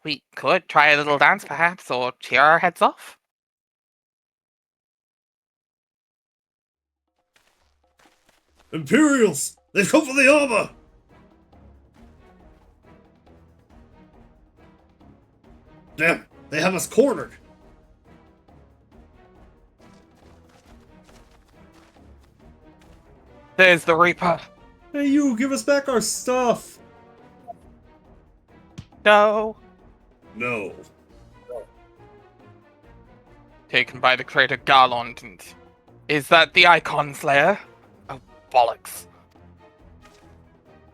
We could try a little dance, perhaps, or cheer our heads off. Imperials! They've come for the armor! Damn, they have us cornered! There's the Reaper. Hey you, give us back our stuff! No. No. Taken by the traitor Garland, and... Is that the Icon Slayer? Oh, bollocks.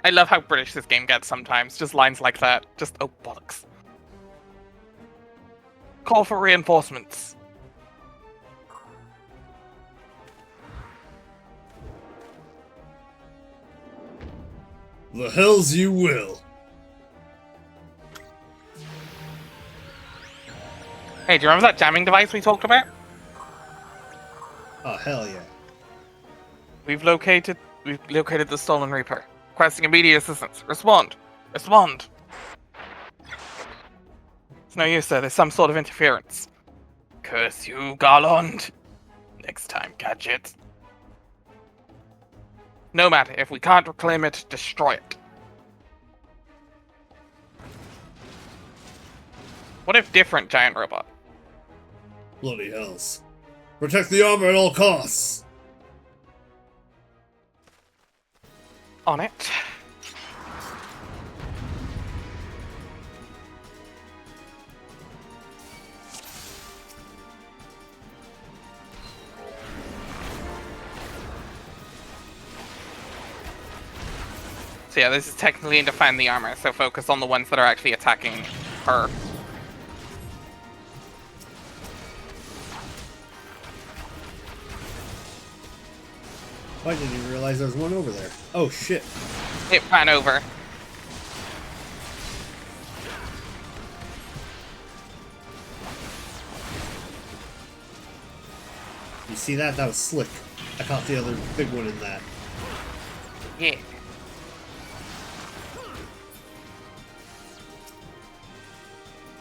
I love how British this game gets sometimes. Just lines like that. Just, oh, bollocks. Call for reinforcements. The hells you will. Hey, do you remember that jamming device we talked about? Oh, hell yeah. We've located the stolen Reaper. Requesting immediate assistance. Respond. Respond. It's no use, sir. There's some sort of interference. Curse you, Garland. Next time, Gadget. No matter. If we can't reclaim it, destroy it. What if different giant robot? Bloody hells. Protect the armor at all costs! On it. So yeah, this is technically to defend the armor, so focus on the ones that are actually attacking her. I didn't even realize there was one over there. Oh shit. It ran over. You see that? That was slick. I caught the other big one in that. Yeah.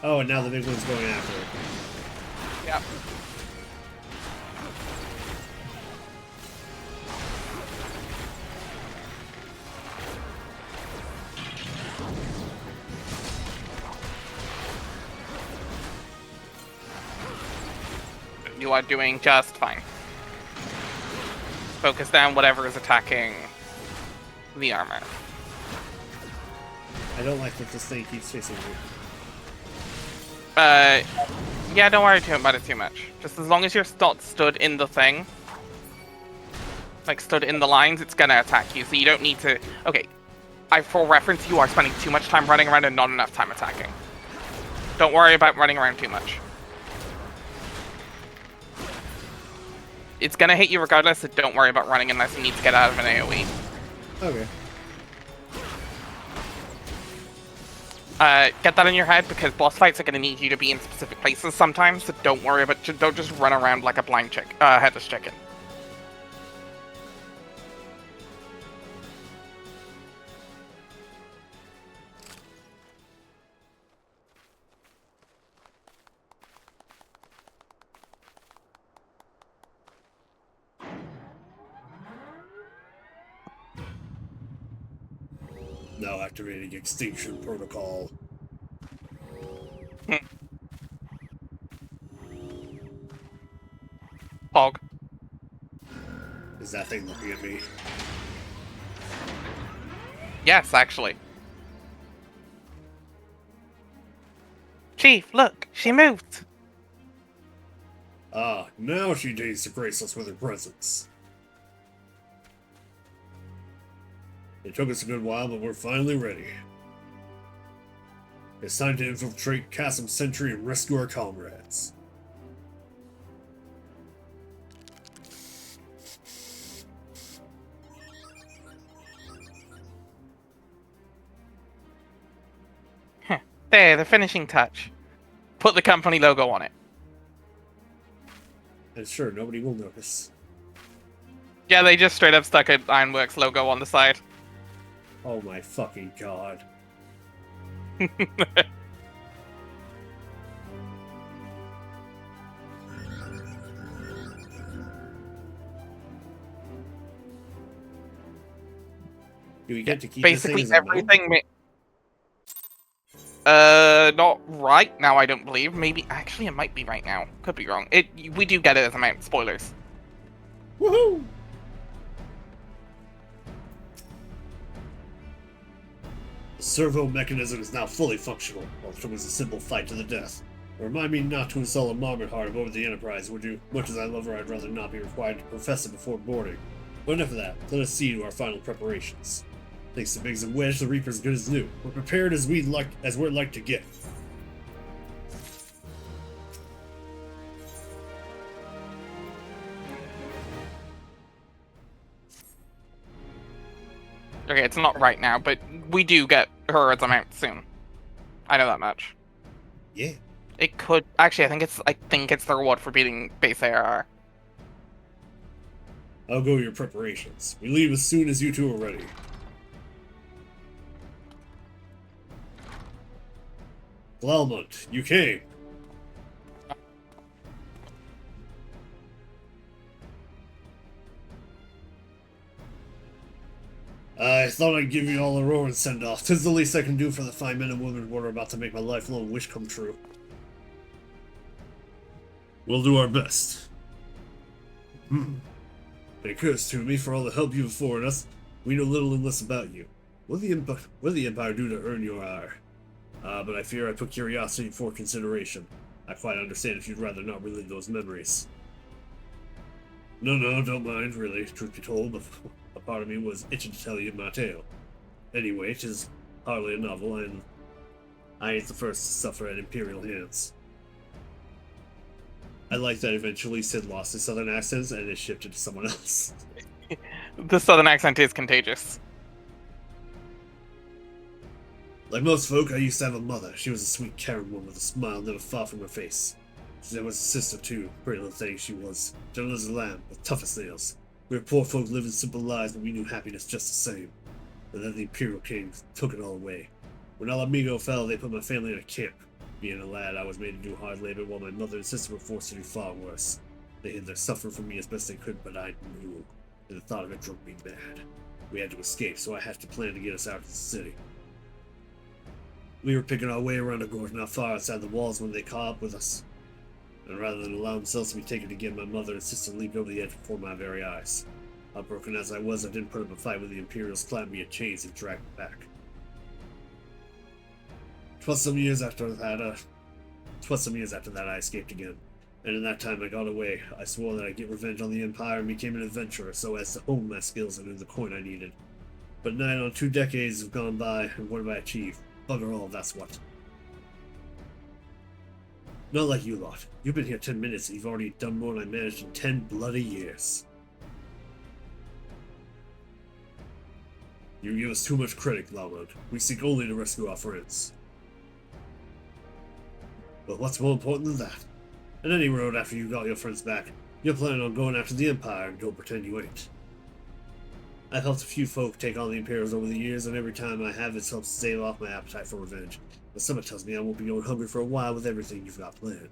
Oh, and now the big one's going after it. Yep. you are doing just fine. Focus down whatever is attacking the armor. I don't like that this thing keeps chasing me. Yeah, don't worry about it too much. Just as long as you're not stood in the thing, like stood in the lines, it's gonna attack you, so you don't need to... Okay, for reference, you are spending too much time running around and not enough time attacking. Don't worry about running around too much. It's gonna hit you regardless, so don't worry about running unless you need to get out of an AoE. Okay. Get that in your head, because boss fights are gonna need you to be in specific places sometimes, so don't worry about... Don't just run around like a blind headless chicken. Now activating extinction protocol. Pog. Is that thing looking at me? Yes, actually. Chief, look, she moved. Ah, now she deigns to grace us with her presence. It took us a good while, but we're finally ready. It's time to infiltrate Chasm Centri and rescue our comrades. There, the finishing touch. Put the company logo on it. And sure, nobody will notice. Yeah, they just straight up stuck an Ironworks logo on the side. Oh my fucking god. Do we get to keep Basically this thing as a no? everything. Not right now, I don't believe. Maybe actually, it might be right now. Could be wrong. We do get it as a mount. Spoilers. Woohoo! The servo mechanism is now fully functional, while it was a simple fight to the death. Remind me not to install a marmot heart aboard the Enterprise, would you? Much as I love her, I'd rather not be required to profess it before boarding. But enough of that. Let us see to our final preparations. Thanks to Biggs and Wedge, the Reaper's good as new. We're prepared as we're like to get. Okay, it's not right now, but we do get her as a mount soon. I know that much. Yeah. It could actually. I think it's the reward for beating base ARR. I'll go your preparations. We leave as soon as you two are ready. Glalmont, you came. I thought I'd give you all a roaring send-off. 'Tis the least I can do for the fine men and women who are about to make my lifelong wish come true. We'll do our best. It occurs to me, for all the help you've afforded us, we know little and less about you. What did the Empire do to earn your ire? But I fear I put curiosity before consideration. I quite understand if you'd rather not relive those memories. No, don't mind, really, truth be told, but a part of me was itching to tell you my tale. Anyway, 'tis hardly a novel, and I ain't the first to suffer at Imperial hands. I like that eventually Sid lost his southern accents and it shifted to someone else. The southern accent is contagious. Like most folk, I used to have a mother. She was a sweet Karen woman with a smile never far from her face. There was a sister too, pretty little thing she was. Gentle as a lamb, with tough as nails. We were poor folk living simple lives, but we knew happiness just the same. And then the Imperial Kings took it all away. When Alamigo fell, they put my family in a camp. Being a lad, I was made to do hard labor, while my mother and sister were forced to do far worse. They hid their suffering from me as best they could, but I knew, and the thought of it drove me mad. We had to escape, so I hatched a plan to get us out of the city. We were picking our way around a gorge not far outside the walls when they caught up with us. And rather than allow themselves to be taken again, my mother and sister leaped over the edge before my very eyes. Heartbroken as I was, I didn't put up a fight when the Imperials clamped me in chains and dragged me back. 'Twas some years after that I escaped again. And in that time I got away. I swore that I'd get revenge on the Empire and became an adventurer so as to hone my skills and earn the coin I needed. But 9 on 2 decades have gone by, and what have I achieved? Bugger all, that's what. Not like you lot. You've been here 10 minutes and you've already done more than I managed in 10 bloody years. You give us too much credit, Lawman. We seek only to rescue our friends. But what's more important than that? On any road after you got your friends back, you're planning on going after the Empire, and don't pretend you ain't. I've helped a few folk take on the Imperials over the years, and every time I have, it's helped stave off my appetite for revenge. But someone tells me I won't be going hungry for a while with everything you've got planned.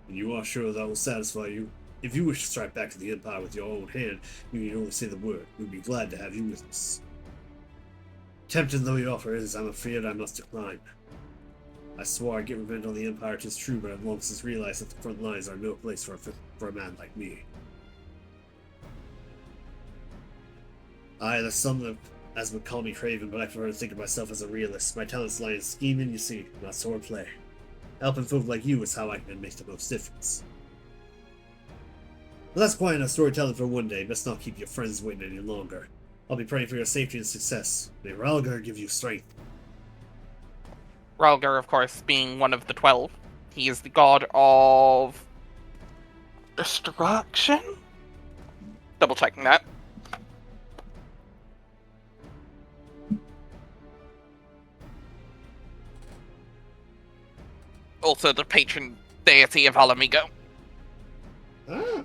And you are sure that will satisfy you? If you wish to strike back to the Empire with your own hand, you need only say the word. We'd be glad to have you with us. Tempting though your offer is, I'm afraid I must decline. I swore I'd get revenge on the Empire, 'tis true, but I've long since realized that the front lines are no place for a man like me. There's some that as would call me craven, but I prefer to think of myself as a realist. My talents lie in scheming, you see, not swordplay. Helping folk like you is how I can make the most difference. Well, that's quite enough storytelling for one day. Best not keep your friends waiting any longer. I'll be praying for your safety and success. May Ralgar give you strength. Ralgar, of course, being one of the 12. He is the god of destruction? Double checking that. Also the patron deity of Alamigo. Ah.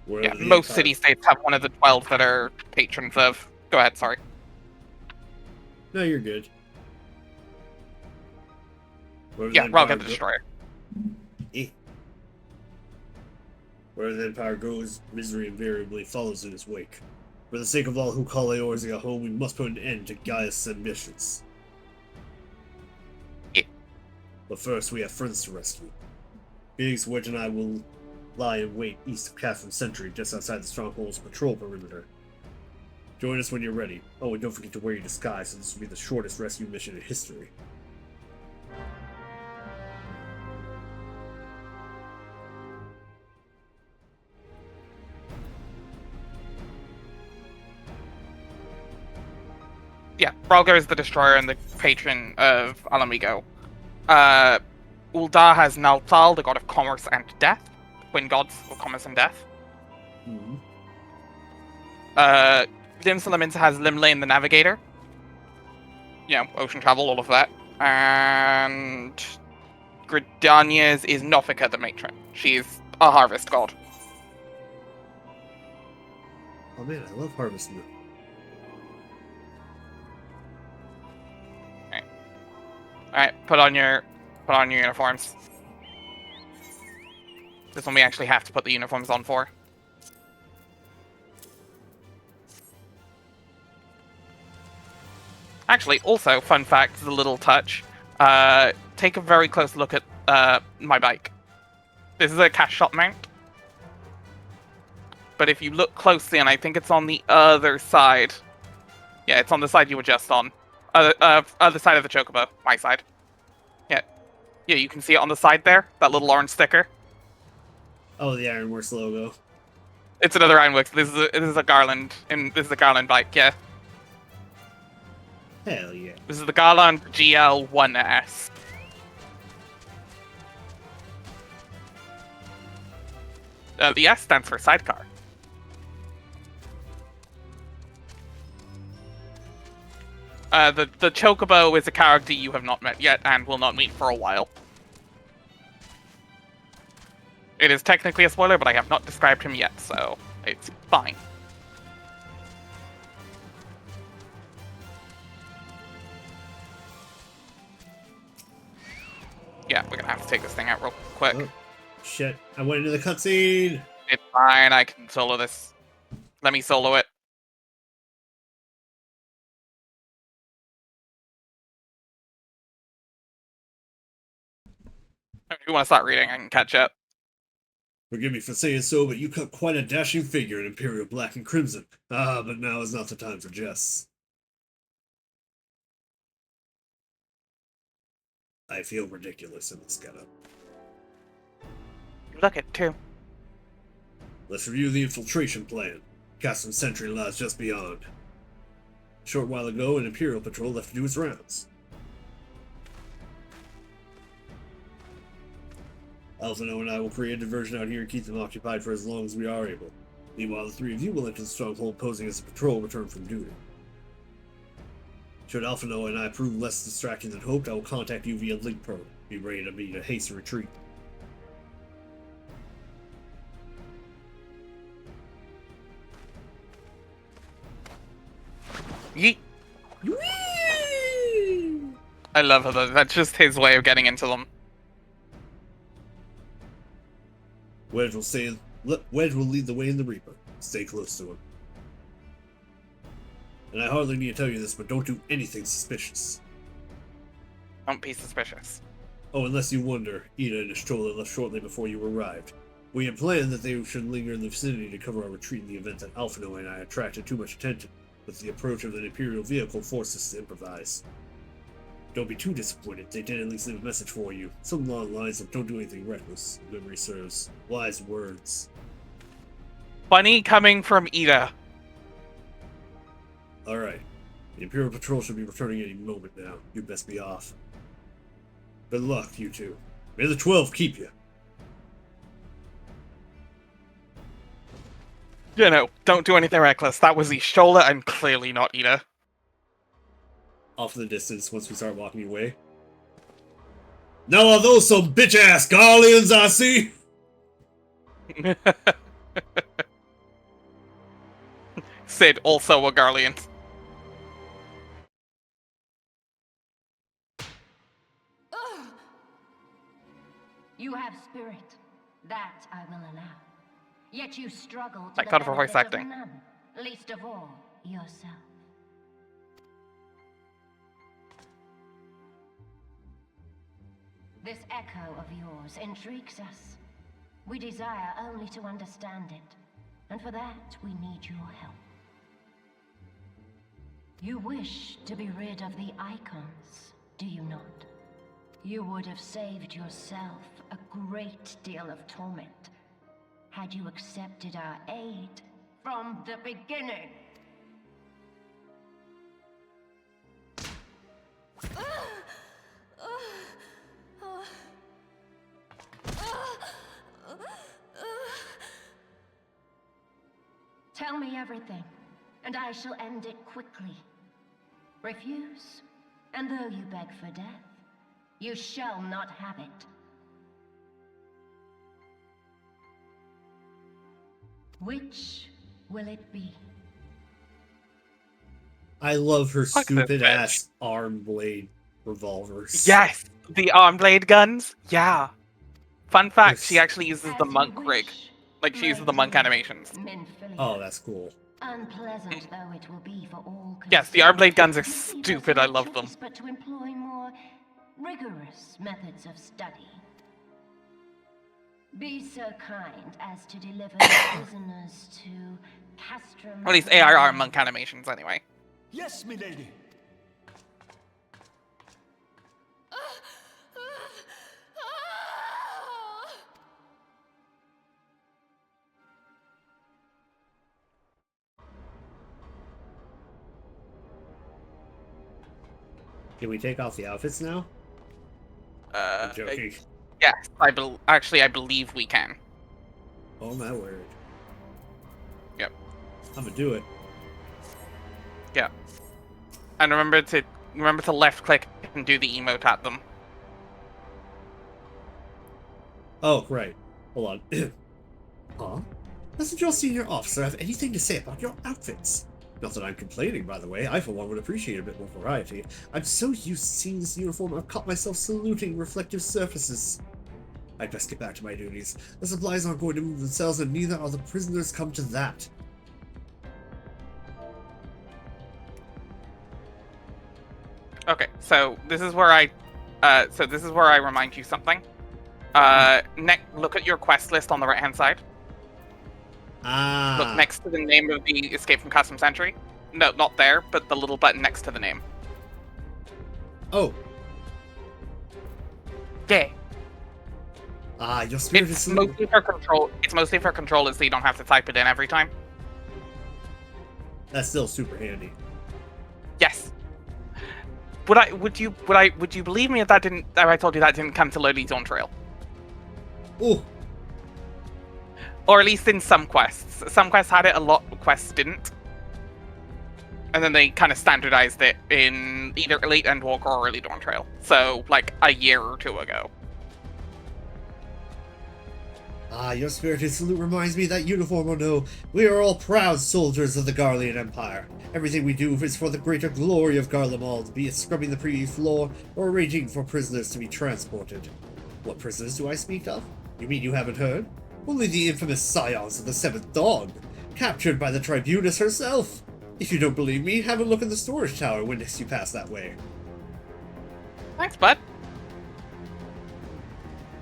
Yeah, most city-states have one of the 12 that are patrons of... Go ahead, sorry. No, you're good. Yeah, Ralgar the Destroyer. Where the Empire goes, misery invariably follows in its wake. For the sake of all who call Eorzea home, we must put an end to Gaius' ambitions. Yeah. But first, we have friends to rescue. Phoenix Wedge and I will lie in wait east of Catherine Centri, just outside the Stronghold's patrol perimeter. Join us when you're ready. Oh, and don't forget to wear your disguise, so this will be the shortest rescue mission in history. Yeah, Ralgar is the Destroyer and the patron of Alamigo. Ul'dah has Naltal, the god of commerce and death. Twin gods of commerce and death. Mm-hmm. Dim Salamins has Limlane the Navigator. You know, ocean travel, all of that. And Gridania's is Nofika the Matron. She's a harvest god. Oh man, I love Harvest Moon. Alright, put on your uniforms. This one we actually have to put the uniforms on for. Actually, also, fun fact, as a little touch, take a very close look at my bike. This is a cash shop mount. But if you look closely, and I think it's on the other side. Yeah, it's on the side you were just on. Other side of the chocobo, my side. Yeah. Yeah, you can see it on the side there, that little orange sticker. Oh, the Ironworks logo. It's another Ironworks. This is a Garland, and this is a Garland bike, yeah. Hell yeah. This is the Garland GL1S. The S stands for sidecar. The Chocobo is a character you have not met yet and will not meet for a while. It is technically a spoiler, but I have not described him yet, so it's fine. Yeah, we're gonna have to take this thing out real quick. Oh, shit, I went into the cutscene! It's fine, I can solo this. Let me solo it. If you want to start reading, I can catch up. Forgive me for saying so, but you cut quite a dashing figure in Imperial Black and Crimson. Ah, but now is not the time for jests. I feel ridiculous in this getup. You look it too. Let's review the infiltration plan. Castle Centri lies just beyond. A short while ago, an Imperial patrol left to do its rounds. Alphino and I will create a diversion out here and keep them occupied for as long as we are able. Meanwhile, the three of you will enter the stronghold posing as a patrol returned from duty. Should Alphino and I prove less distracting than hoped, I will contact you via link probe. Be ready to meet a hasty retreat. Yeet. I love how that's just his way of getting into them. Wedge will lead the way in the Reaper. Stay close to him. And I hardly need to tell you this, but don't do anything suspicious. Don't be suspicious. Oh, unless you wonder, Ida and Ashtola left shortly before you arrived. We had planned that they should linger in the vicinity to cover our retreat in the event that Alphino and I attracted too much attention, but the approach of an Imperial vehicle forced us to improvise. Don't be too disappointed, they did at least leave a message for you. Something along the lines of don't do anything reckless, if memory serves. Wise words. Funny coming from Ida. Alright. The Imperial Patrol should be returning any moment now. You'd best be off. Good luck, you two. May the 12 keep you. You know, don't do anything reckless. That was Ishola and clearly not Ida. Off in the distance once we start walking away. Now are those some bitch-ass Garleans I see? Sid, also a Garlean. You have spirit. That I will allow. Yet you struggle to Thank the God for voice benefit of acting. none, least of all, yourself. This echo of yours intrigues us. We desire only to understand it, and for that we need your help. You wish to be rid of the icons, do you not? You would have saved yourself a great deal of torment had you accepted our aid from the beginning. Tell me everything, and I shall end it quickly. Refuse, and though you beg for death, you shall not have it. Which will it be? I love her Fuck this stupid bitch. ass arm blade revolvers. Yes! The arm blade guns? Yeah. Fun fact, she Yes. actually uses As the you monk rig. wish, Like, she uses the my monk dear animations. Minfilia. Oh, that's cool. Unpleasant though it will be for all Yes, the arm blade concerned, guns are you see stupid, there's I no love them. choice but to employ more rigorous methods of study. Be so kind as to deliver the prisoners to Castrum. Or at least ARR monk animations, anyway. Yes, milady. Can we take off the outfits now? I'm joking. Yes, actually, I believe we can. Oh my word. Yep. I'm gonna do it. Yeah. And remember to left click and do the emote at them. Oh, right. Hold on. Huh? Doesn't your senior officer have anything to say about your outfits? Not that I'm complaining, by the way. I, for one, would appreciate a bit more variety. I'm so used to seeing this uniform, I've caught myself saluting reflective surfaces. I'd best get back to my duties. The supplies aren't going to move themselves, and neither are the prisoners come to that. Okay, so this is where I remind you something. Look at your quest list on the right-hand side. Ah. Look next to the name of the Escape from Custom Centri. No, not there, but the little button next to the name. Oh. Yeah. Ah, your spirit It's is... mostly for control. It's mostly for controllers, so you don't have to type it in every time. That's still super handy. Yes. Would you believe me if that didn't? If I told you that didn't come to Lodi's own trail, Oh. or at least in some quests. Some quests had it, a lot of quests didn't. And then they kind of standardized it in either Elite Endwalker or Early Dawn Trail. So, like, a year or two ago. Ah, your spirited salute reminds me that uniform or no, we are all proud soldiers of the Garlean Empire. Everything we do is for the greater glory of Garlemald, be it scrubbing the privy floor or arranging for prisoners to be transported. What prisoners do I speak of? You mean you haven't heard? Only the infamous scions of the Seventh Dawn, captured by the Tribunus herself. If you don't believe me, have a look in the storage tower when next you pass that way. Thanks, bud.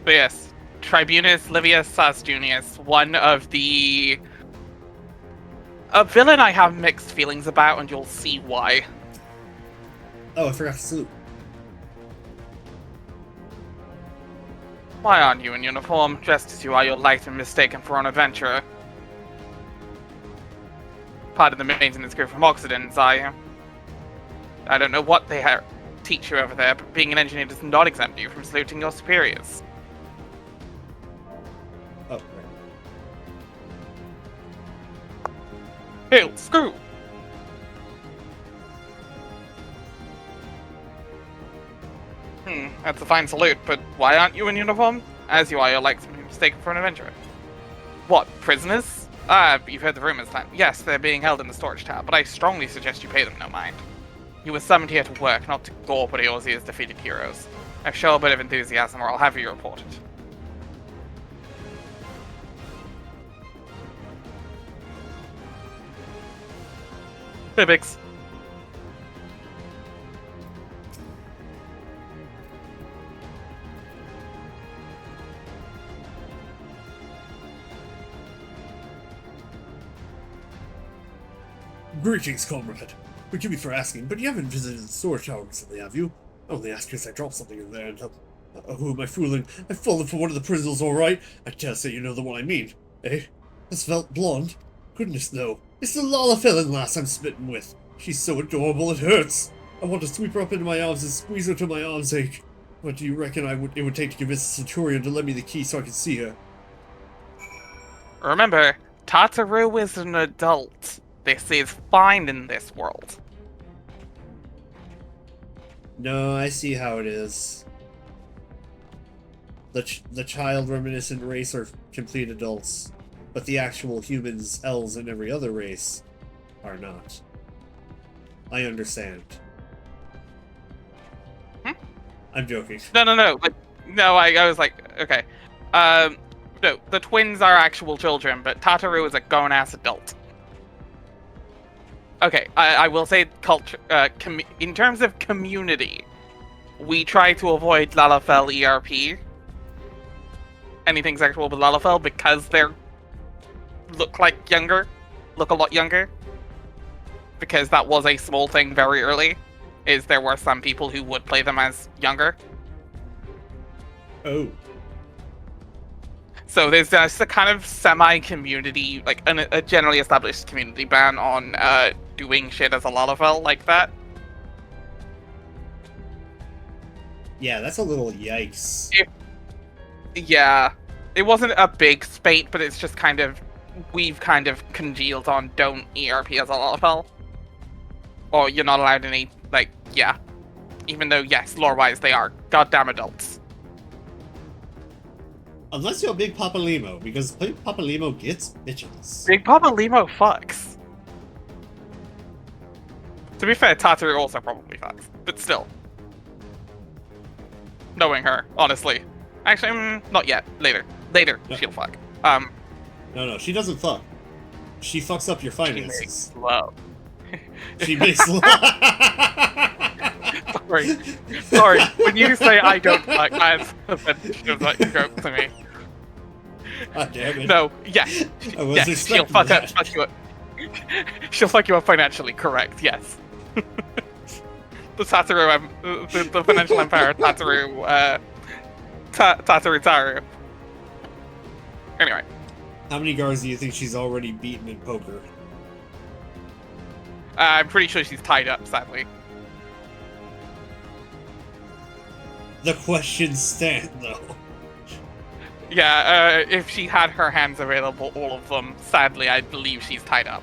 But yes, Tribunus Livius Sas Junius, one of the... A villain I have mixed feelings about, and you'll see why. Oh, I forgot to salute. Why aren't you in uniform, dressed as you are, you're light and mistaken for an adventurer? Part of the maintenance crew from Oxidants, are you? I don't know what they teach you over there, but being an engineer does not exempt you from saluting your superiors. Oh, right. Hail, screw! That's a fine salute, but why aren't you in uniform? As you are, you're like somebody mistaken for an adventurer. What, prisoners? You've heard the rumors then. Yes, they're being held in the storage tower, but I strongly suggest you pay them no mind. You were summoned here to work, not to gore Eorzea's defeated heroes. Now show a bit of enthusiasm or I'll have you reported. Hey, Bix. Greetings, comrade. Forgive me for asking, but you haven't visited the storage tower recently, have you? I only asked because I dropped something in there and... who am I fooling? I've fallen for one of the prisoners, alright? I dare say you know the one I mean. Eh? The svelte blonde? Goodness, no. It's the Lalafellin lass I'm smitten with. She's so adorable it hurts. I want to sweep her up into my arms and squeeze her till my arms ache. What do you reckon it would take to convince the Centurion to lend me the key so I can see her? Remember, Tataru is an adult. This is fine in this world. No, I see how it is. The child reminiscent race are complete adults, but the actual humans, elves, and every other race are not. I understand. I'm joking. No. Like, no, I was like, okay. No, the twins are actual children, but Tataru is a grown-ass adult. Okay, I will say culture. In terms of community, we try to avoid Lalafell ERP. Anything sexual with Lalafell because they're look a lot younger. Because that was a small thing very early. Is there were some people who would play them as younger. Oh. So there's just a kind of semi-community, like a generally established community ban on doing shit as a Lalafell like that. Yeah, that's a little yikes. Yeah, it wasn't a big spate, but it's just kind of, we've kind of congealed on don't ERP as a Lalafell. Or you're not allowed any, like, yeah. Even though, yes, lore-wise they are goddamn adults. Unless you're Big Papa Limo, because Big Papa Limo gets bitches. Big Papa Limo fucks. To be fair, Tataru also probably fucks, but still. Knowing her, honestly. Actually, not yet. Later. Later, No. she'll fuck. No, she doesn't fuck. She fucks up your She finances. makes love. She makes love. Sorry. When you say I don't like as feels like a joke to me. God damn it. No, yes. I was Yes, she'll expecting fuck that. you up. She'll fuck you up financially, correct, yes. The Satoru, the financial empire, Satoru, Satoru Taru. Anyway. How many guards do you think she's already beaten in poker? I'm pretty sure she's tied up, sadly. The questions stand, though. Yeah, if she had her hands available, all of them, sadly, I believe she's tied up.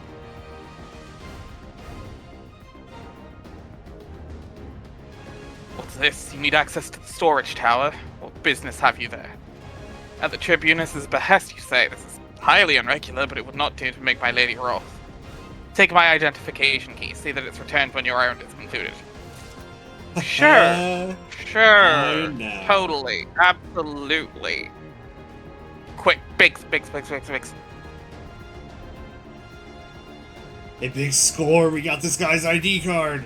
What's this? You need access to the storage tower? What business have you there? At the Tribunus's behest, you say. This is highly irregular, but it would not do to make my lady wroth. Take my identification key. See that it's returned when your errand is concluded. Sure. Sure. know. Totally. Absolutely. Quick. Biggs. A big score, we got this guy's ID card!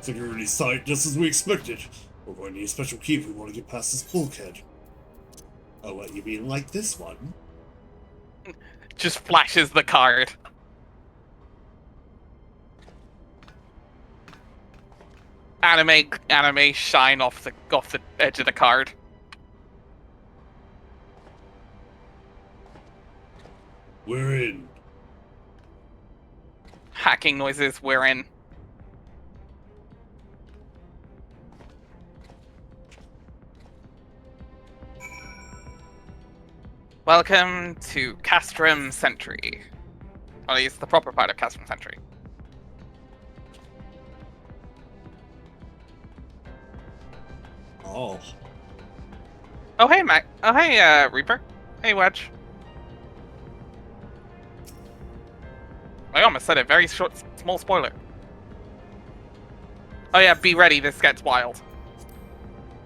Security site, just as we expected. We're going to need a special key if we want to get past this bulkhead. Oh, what, you mean like this one? Just flashes the card. Anime shine off the edge of the card. We're in. Hacking noises, we're in. Welcome to Castrum Centri. Or at least the proper part of Castrum Centri. Oh. Oh hey Mac. Oh hey Reaper. Hey Wedge. I almost said it. Very short, small spoiler. Oh yeah, be ready. This gets wild.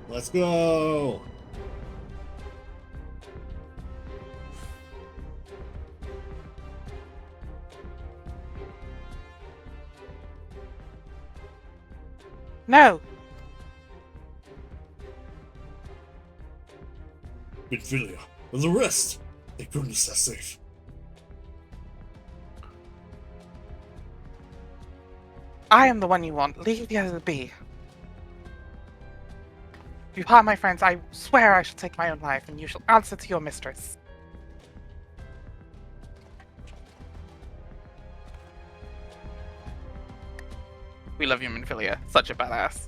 Let's go! No. Midfilia, and the rest! Thank goodness they're safe. I am the one you want. Leave the others be. If you harm my friends, I swear I shall take my own life, and you shall answer to your mistress. We love you, Minfilia. Such a badass.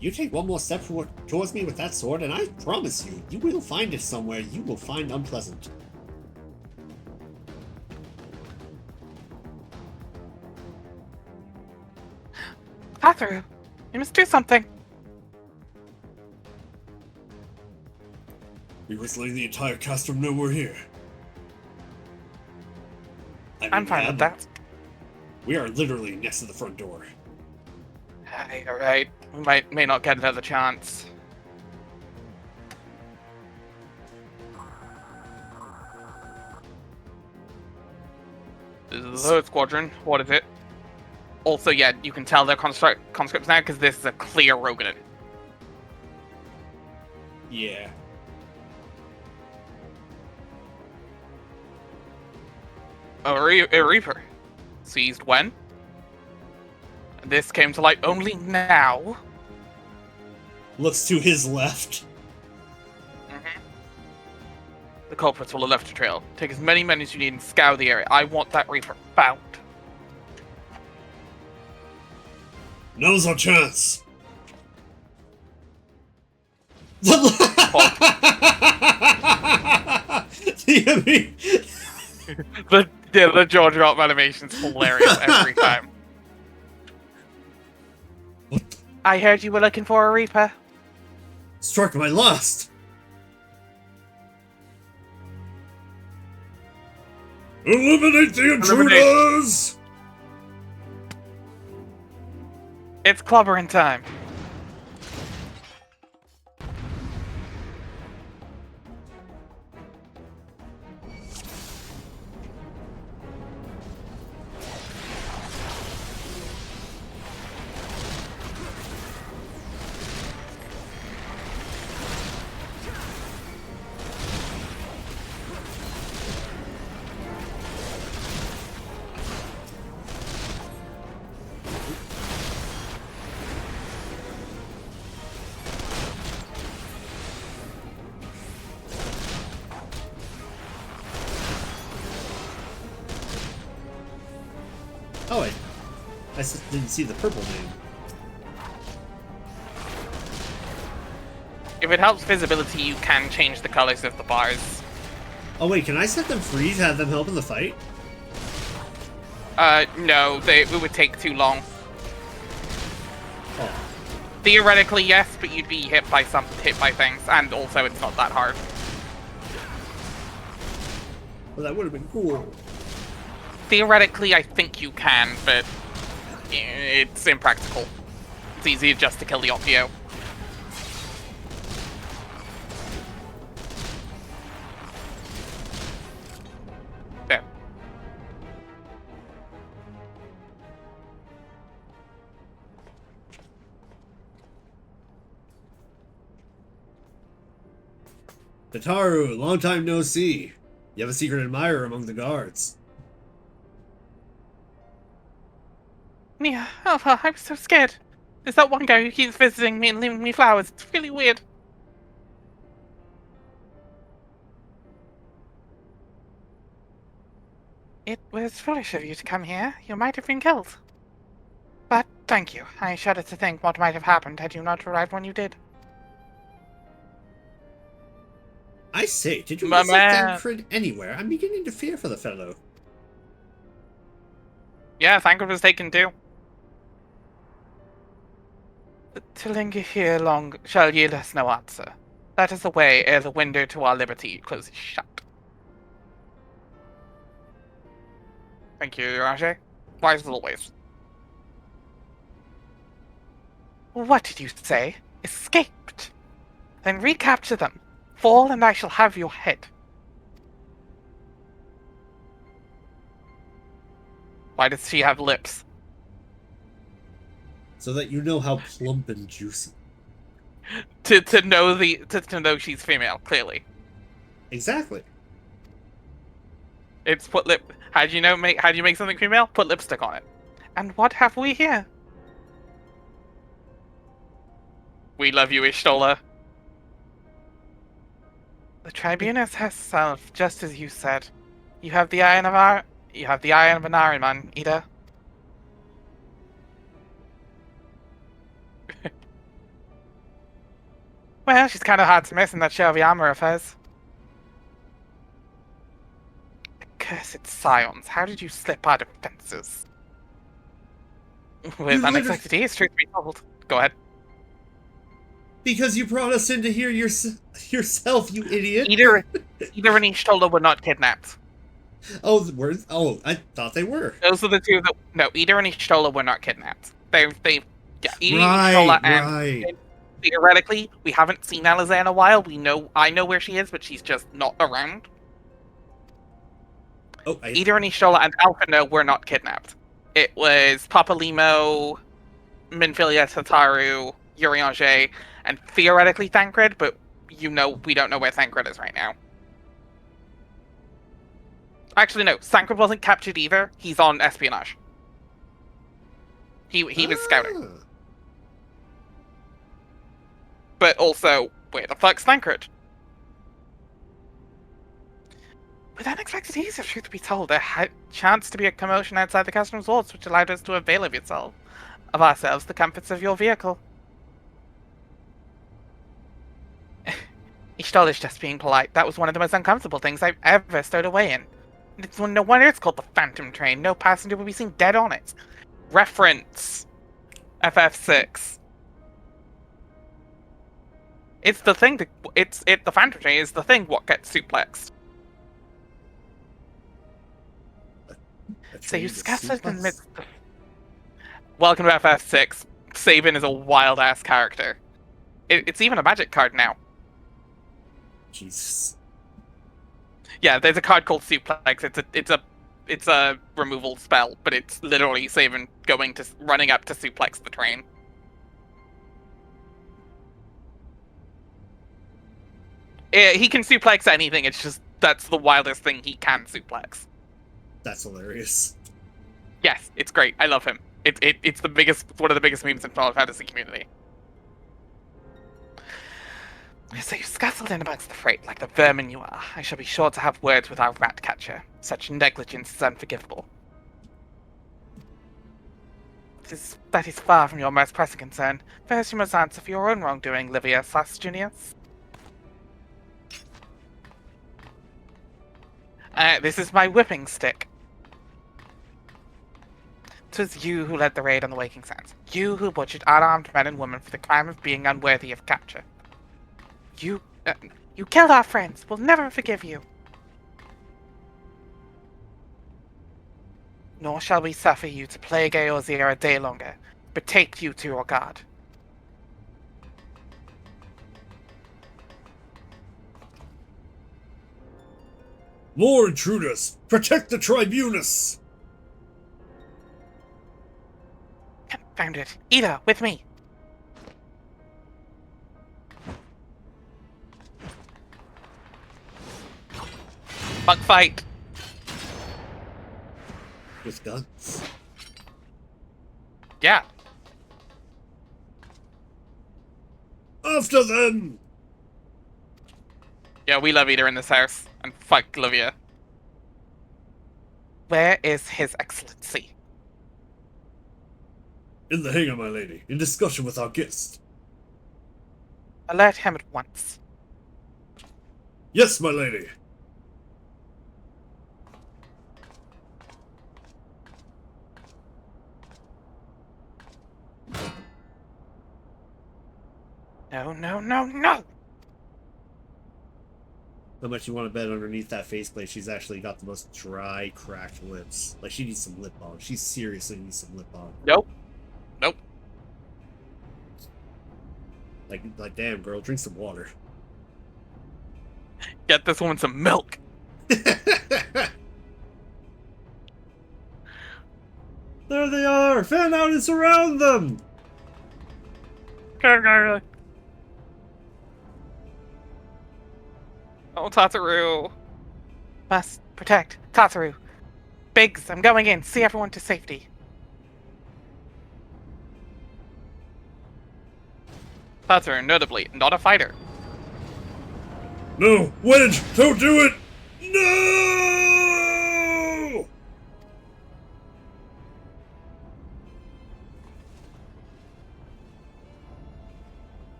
You take one more step towards me with that sword, and I promise you, you will find it somewhere you will find unpleasant. Hathru, you must do something. We must letting the entire castrum know we're here. I'm fine with that. We are literally next to the front door. Alright. We may not get another chance. This is the third squadron. What is it? Also, yeah, you can tell they're conscripts now because this is a clear Rogan. Yeah. A Reaper. Seized when? This came to light only now. Looks to his left. The culprits will have left a trail. Take as many men as you need and scour the area. I want that Reaper found. Now's our chance. The jaw drop animation's hilarious every time. I heard you were looking for a Reaper. Strike my last. Eliminate the intruders! It's clobbering time. Oh, I just didn't see the purple name. If it helps visibility, you can change the colors of the bars. Oh wait, can I set them free to have them help in the fight? No, it would take too long. Oh, Theoretically, yes, but you'd be hit by things, and also it's not that hard. well, that would have been cool. Theoretically, I think you can, but it's impractical. It's easier just to kill the Opio. There. Tataru, long time no see. You have a secret admirer among the guards. Yeah, oh, I'm so scared. There's that one guy who keeps visiting me and leaving me flowers. It's really weird. It was foolish of you to come here. You might have been killed. But thank you. I shudder to think what might have happened had you not arrived when you did. I say, did you My visit man. Thancred anywhere? I'm beginning to fear for the fellow. Yeah, Thancred was taken too. To linger here long shall yield us no answer. That is the way ere the window to our liberty closes shut. Thank you, Rajay. Wise as always. What did you say? Escaped? Then recapture them. Fall and I shall have your head. Why does she have lips? So that you know how plump and juicy. To know she's female, clearly. Exactly. It's put lip. How do you make something female? Put lipstick on it. And what have we here? We love you, Ishtola. The Tribunus herself, just as you said. You have the eye of an Ahriman, Ida. Well, she's kind of hard to miss in that show of armor of hers. Accursed scions, how did you slip our defenses? With unexpected ease, truth be told. Go ahead. Because you brought us in to hear yourself, you idiot. Ida and Ishtola were not kidnapped. Oh, I thought they were. Those are the two that... No, Ida and Ishtola were not kidnapped. Ida and Ishtola, and theoretically, we haven't seen Alize in a while. I know where she is, but she's just not around. Oh, Ida and Ishtola and Alphino were not kidnapped. It was Papa Limo, Minfilia Tataru, Urianger, and theoretically Thancred, but we don't know where Thancred is right now. Actually, no, Thancred wasn't captured either. He's on espionage. He was scouting. But also, where the fuck's Thancred? With unexpected ease, if truth be told, there had chanced to be a commotion outside the customs walls, which allowed us to avail of ourselves the comforts of your vehicle. Ishtola's just being polite. That was one of the most uncomfortable things I've ever stowed away in. It's no wonder it's called the Phantom Train. No passenger will be seen dead on it. Reference FF6. It's the thing the Phantom Train is the thing what gets suplexed. So you scattered in the midst of... Welcome to FF6. Sabin is a wild-ass character. It's even a magic card now. Jesus. Yeah, there's a card called Suplex. It's a removal spell, but it's literally Sabin running up to suplex the train. He can suplex anything, it's just that's the wildest thing he can suplex. That's hilarious. Yes, it's great. I love him. It's one of the biggest memes in Final Fantasy community. So you scuttled in amongst the freight like the vermin you are. I shall be sure to have words with our rat catcher. Such negligence is unforgivable. That is far from your most pressing concern. First, you must answer for your own wrongdoing, Livia Sastunius. This is my whipping stick. 'Twas you who led the raid on the Waking Sands. You who butchered unarmed men and women for the crime of being unworthy of capture. You killed our friends. We'll never forgive you. Nor shall we suffer you to plague Eorzea a day longer. Betake you to your god. More intruders! Protect the tribunus! Confound it. Ida, with me. Bug fight. With guns? Yeah. After them! Yeah, we love Ida in this house. And fuck Livia. Where is His Excellency? In the hangar, my lady, in discussion with our guest. Alert him at once. Yes, my lady. No, no, no, no! How much you want to bet underneath that faceplate she's actually got the most dry, cracked lips. Like, she needs some lip balm. She seriously needs some lip balm. Nope. Nope. Like, damn, girl, drink some water. Get this woman some milk. There they are! Fan out and surround them! Oh, Tataru. Must protect Tataru. Biggs, I'm going in. See everyone to safety. Tataru, notably, not a fighter. No! Wedge! Don't do it! No!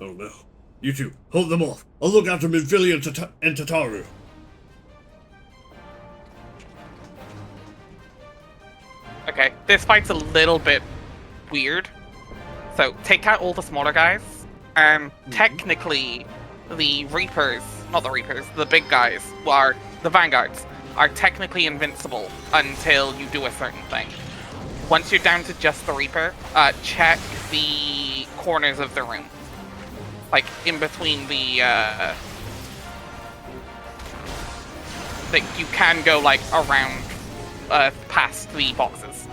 Oh no. You two, hold them off. I'll look after Midvilli and Tataru. Okay, this fight's a little bit weird. So, take out all the smaller guys, and technically, the Reapers, not the Reapers, the big guys, are the Vanguards, are technically invincible until you do a certain thing. Once you're down to just the Reaper, check the corners of the room. Like, in between the, like, you can go, like, around, past the boxes.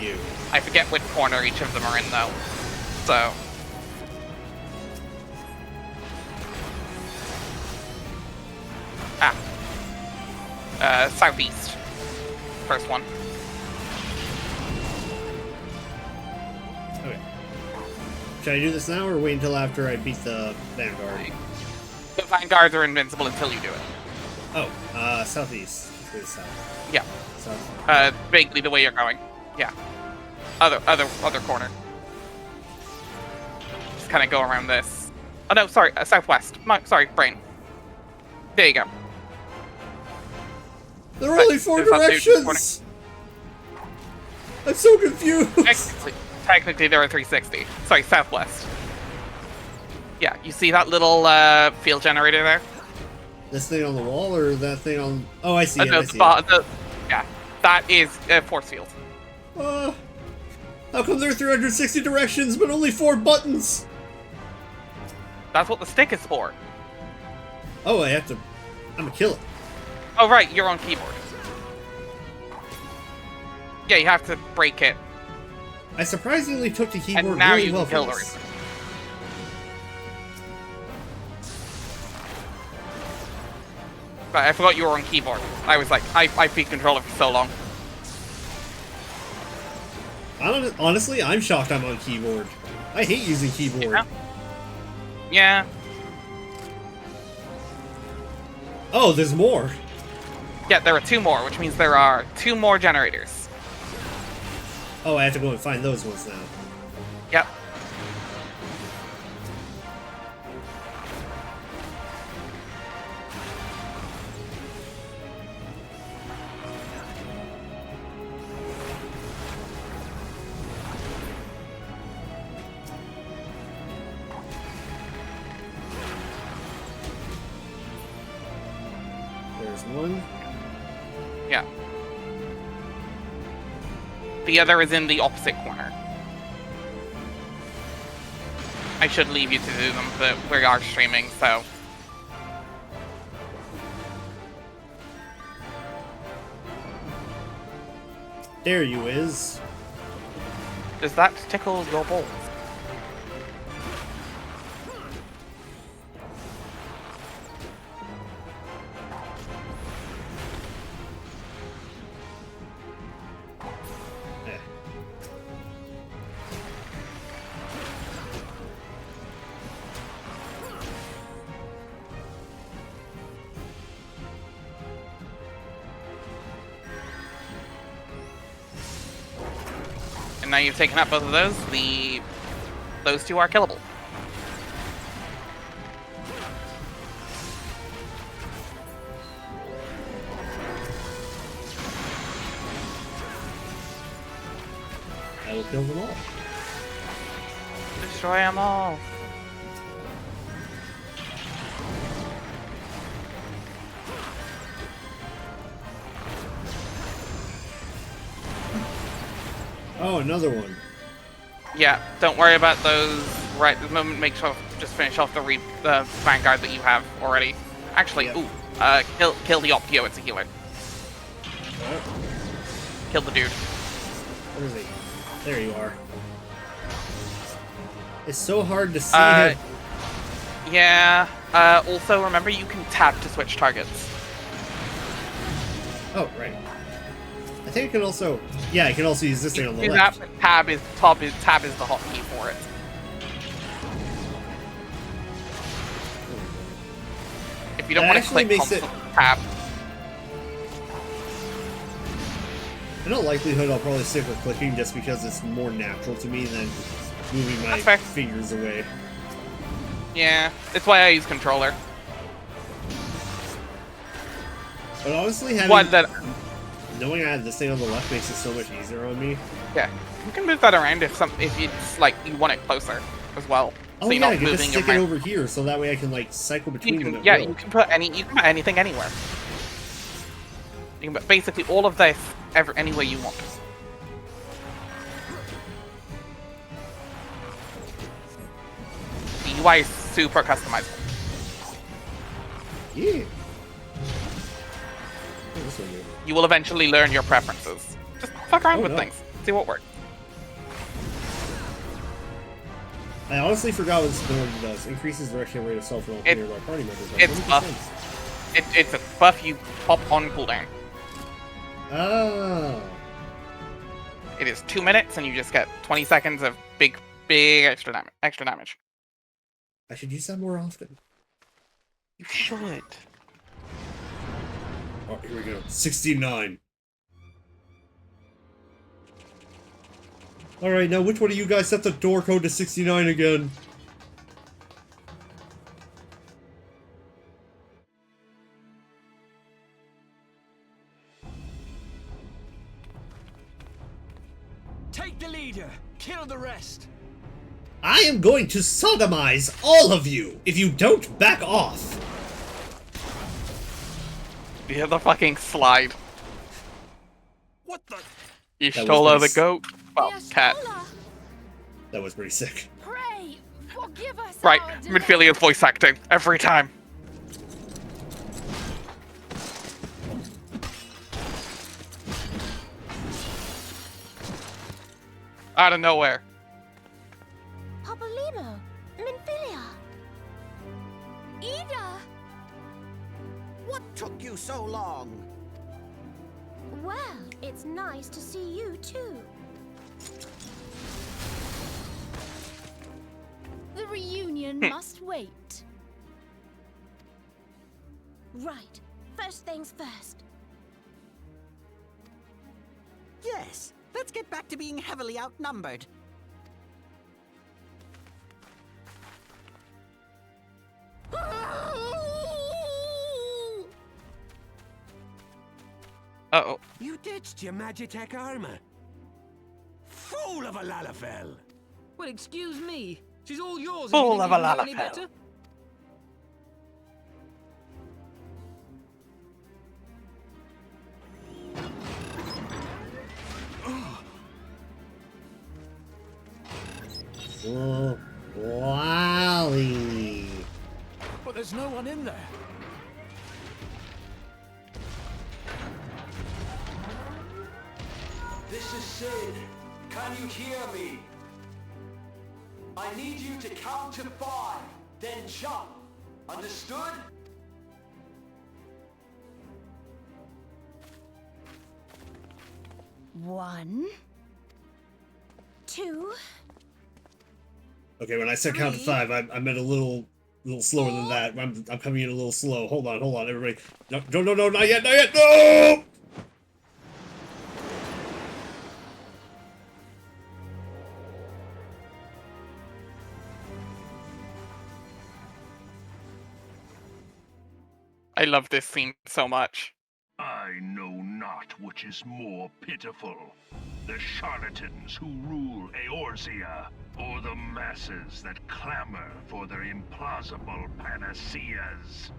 You. I forget which corner each of them are in, though. So... southeast. First one. Okay. Should I do this now or wait until after I beat the Vanguard? The Vanguards are invincible until you do it. Oh, southeast. It's south. Yeah. South. Vaguely the way you're going. Yeah. Other corner. Just kind of go around this. Oh no, sorry, southwest. Sorry, brain. There you go. There are only 4 directions! I'm so confused! Technically there are 360. Sorry, southwest. Yeah, you see that little field generator there? This thing on the wall or that thing on... Oh, I see it, No, I see yeah, that is force field. it. How come there are 360 directions but only 4 buttons? That's what the stick is for. Oh, I'm gonna kill it. Oh right, you're on keyboard. Yeah, you have to break it. I surprisingly took the keyboard And now really you well can kill for the this. Reaper. But I forgot you were on keyboard. I was like, I beat controller for so long. Honestly, I'm shocked I'm on keyboard. I hate using keyboard. Yeah. Oh, there's more. Yeah, there are 2 more, which means there are 2 more generators. Oh, I have to go and find those ones now. Yep. There's one. Yeah. The other is in the opposite corner. I should leave you to do them, but we are streaming, so... There you is. Does that tickle your balls? Eh. And now you've taken out both of those, those 2 are killable. I will kill them all. Destroy them all. Oh, another one. Yeah, don't worry about those right at the moment. Make sure just finish off the Vanguard that you have already. Actually, Yep. kill the Optio, it's a healer. Oh, Kill the dude. where is he? There you are. It's so hard to see him. Yeah, also remember you can tap to switch targets. Oh, right. I think I can also... Yeah, I can also use this thing on the Do left. that, tab is the hotkey for it. If you don't That want to actually click makes it- console, tab. In all likelihood, I'll probably stick with clicking just because it's more natural to me than moving my That's fair. fingers away. Yeah, that's why I use controller. But honestly, knowing I have this thing on the left makes it so much easier on me. Yeah, you can move that around if it's like you want it closer as well. Oh so you're yeah, I not can just moving stick it around. over here, so that way I can like cycle between them. Yeah, at will. you can put anything anywhere. You can put basically all of this anywhere you want. The UI is super customizable. Yeah. Oh, this one here. You will eventually learn your preferences. Just fuck around Oh, with no. things. See what works. I honestly forgot what this ability does. Increases direction rate of self and all nearby party members. by It's 20%. buff. It's a buff you pop on cooldown. Oh. It is 2 minutes, and you just get 20 seconds of big extra damage. I should use that more often. You should. Oh, here we go. 69. Alright, now which one of you guys set the door code to 69 again? Take the leader, kill the rest. I am going to sodomize all of you if you don't back off. Yeah, the fucking slide. What the? You That stole was the nice. goat. Well, cat. That was pretty sick. Pray, forgive us. Right, our delay. Midfield's voice acting every time. Out of nowhere. Papolino, Minfilia, Ida. What took you so long? Well, it's nice to see you too. The reunion must wait. Right. First things first. Yes, let's get back to being heavily outnumbered. Uh-oh. You ditched your Magitech armor. Fool of a Lalafell! Well, excuse me. She's all yours. Fool if of you a think you know any Lalafell. better. Oh, Wally. But there's no one in there. This is Sid. Can you hear me? I need you to count to 5, then jump. Understood? One, two, Okay, when I said count to 5, I meant a little slower than that. I'm coming in a little slow. Hold on, everybody. No, not yet, no! I love this scene so much. I know not which is more pitiful, the charlatans who rule Eorzea, or the masses that clamor for their implausible panaceas.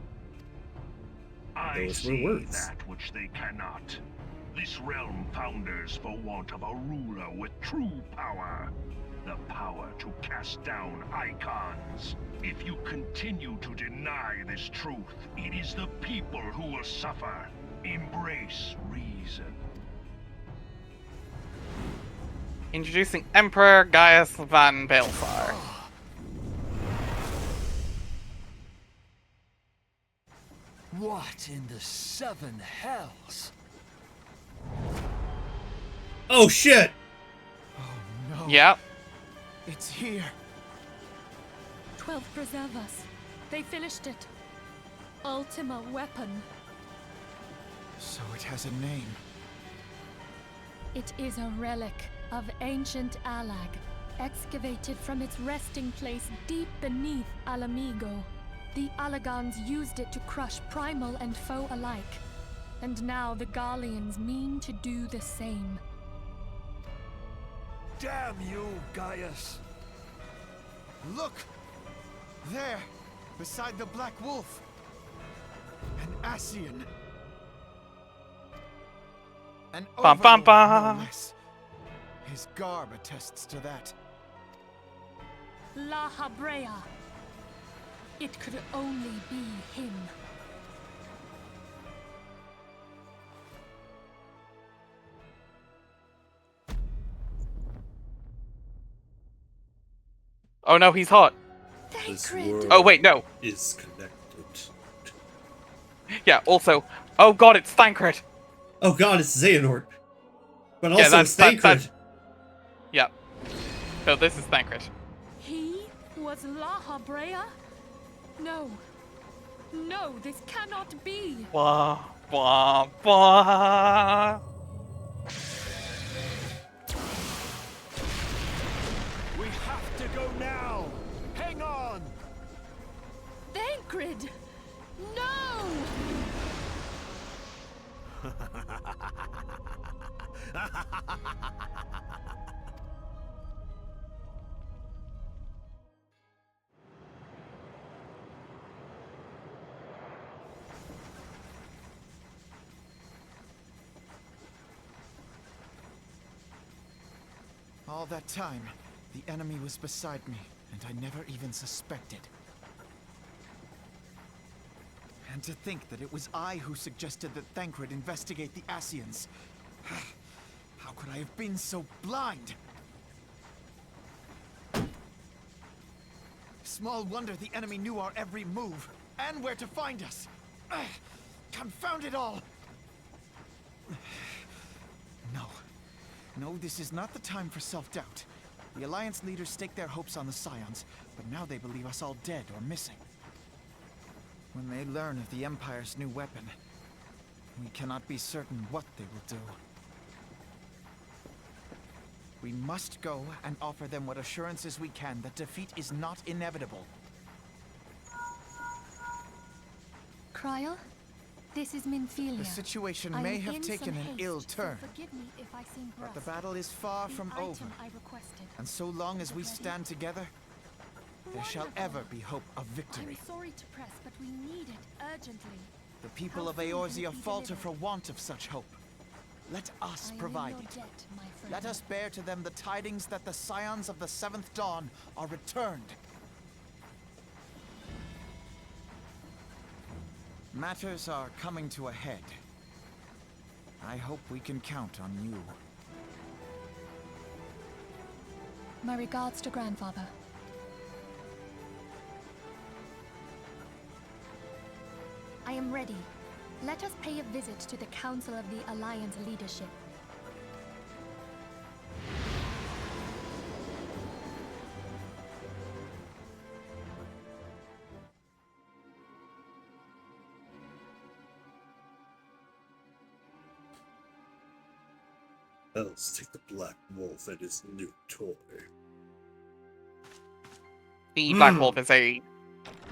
I Those were see words. that which they cannot. This realm founders for want of a ruler with true power. The power to cast down icons. If you continue to deny this truth, it is the people who will suffer. Embrace reason. Introducing Emperor Gaius van Baelsar. What in the 7 hells? Oh, shit! No. Yep. It's here. 12 preserve us. They finished it. Ultima weapon. So it has a name. It is a relic of ancient Alag, excavated from its resting place deep beneath Alamigo. The Alagons used it to crush primal and foe alike, and now the Garleans mean to do the same. Damn you, Gaius! Look! There, beside the Black Wolf. An Ascian. An Bum, bum, overlord, bum. no less. His garb attests to that. La Habrea. It could only be him. Oh no, he's hot. This Thancred. world Oh wait, no. is connected. Yeah, also, oh god, it's Thancred. Oh god, it's Xehanort. But also Yeah, it's Thancred. Yep. So this is Thancred. He was La Habrea? No. No, this cannot be. Wah, wah, wah. We have to go now! Hang on! Thancred! No! All that time, the enemy was beside me, and I never even suspected. And to think that it was I who suggested that Thancred investigate the Ascians. How could I have been so blind? Small wonder the enemy knew our every move, and where to find us. Confound it all! No. No, this is not the time for self-doubt. The Alliance leaders staked their hopes on the Scions, but now they believe us all dead or missing. When they learn of the Empire's new weapon, we cannot be certain what they will do. We must go and offer them what assurances we can that defeat is not inevitable. Cryle, this is Minfilia. The situation I may am have in taken some an haste, ill so turn, forgive me if I seem but the brusque. battle is far The from item over. I requested. And so long as we stand together, there shall ever be hope of victory. I'm sorry to press, but we need it urgently. The people How of soon can Eorzea it be falter delivered? for want of such hope. Let us I am in provide your it. debt, my friend. Let us bear to them the tidings that the scions of the Seventh Dawn are returned. Matters are coming to a head. I hope we can count on you. My regards to grandfather. I am ready. Let us pay a visit to the Council of the Alliance leadership. Let's take the Black Wolf and his new toy. The Black Wolf is a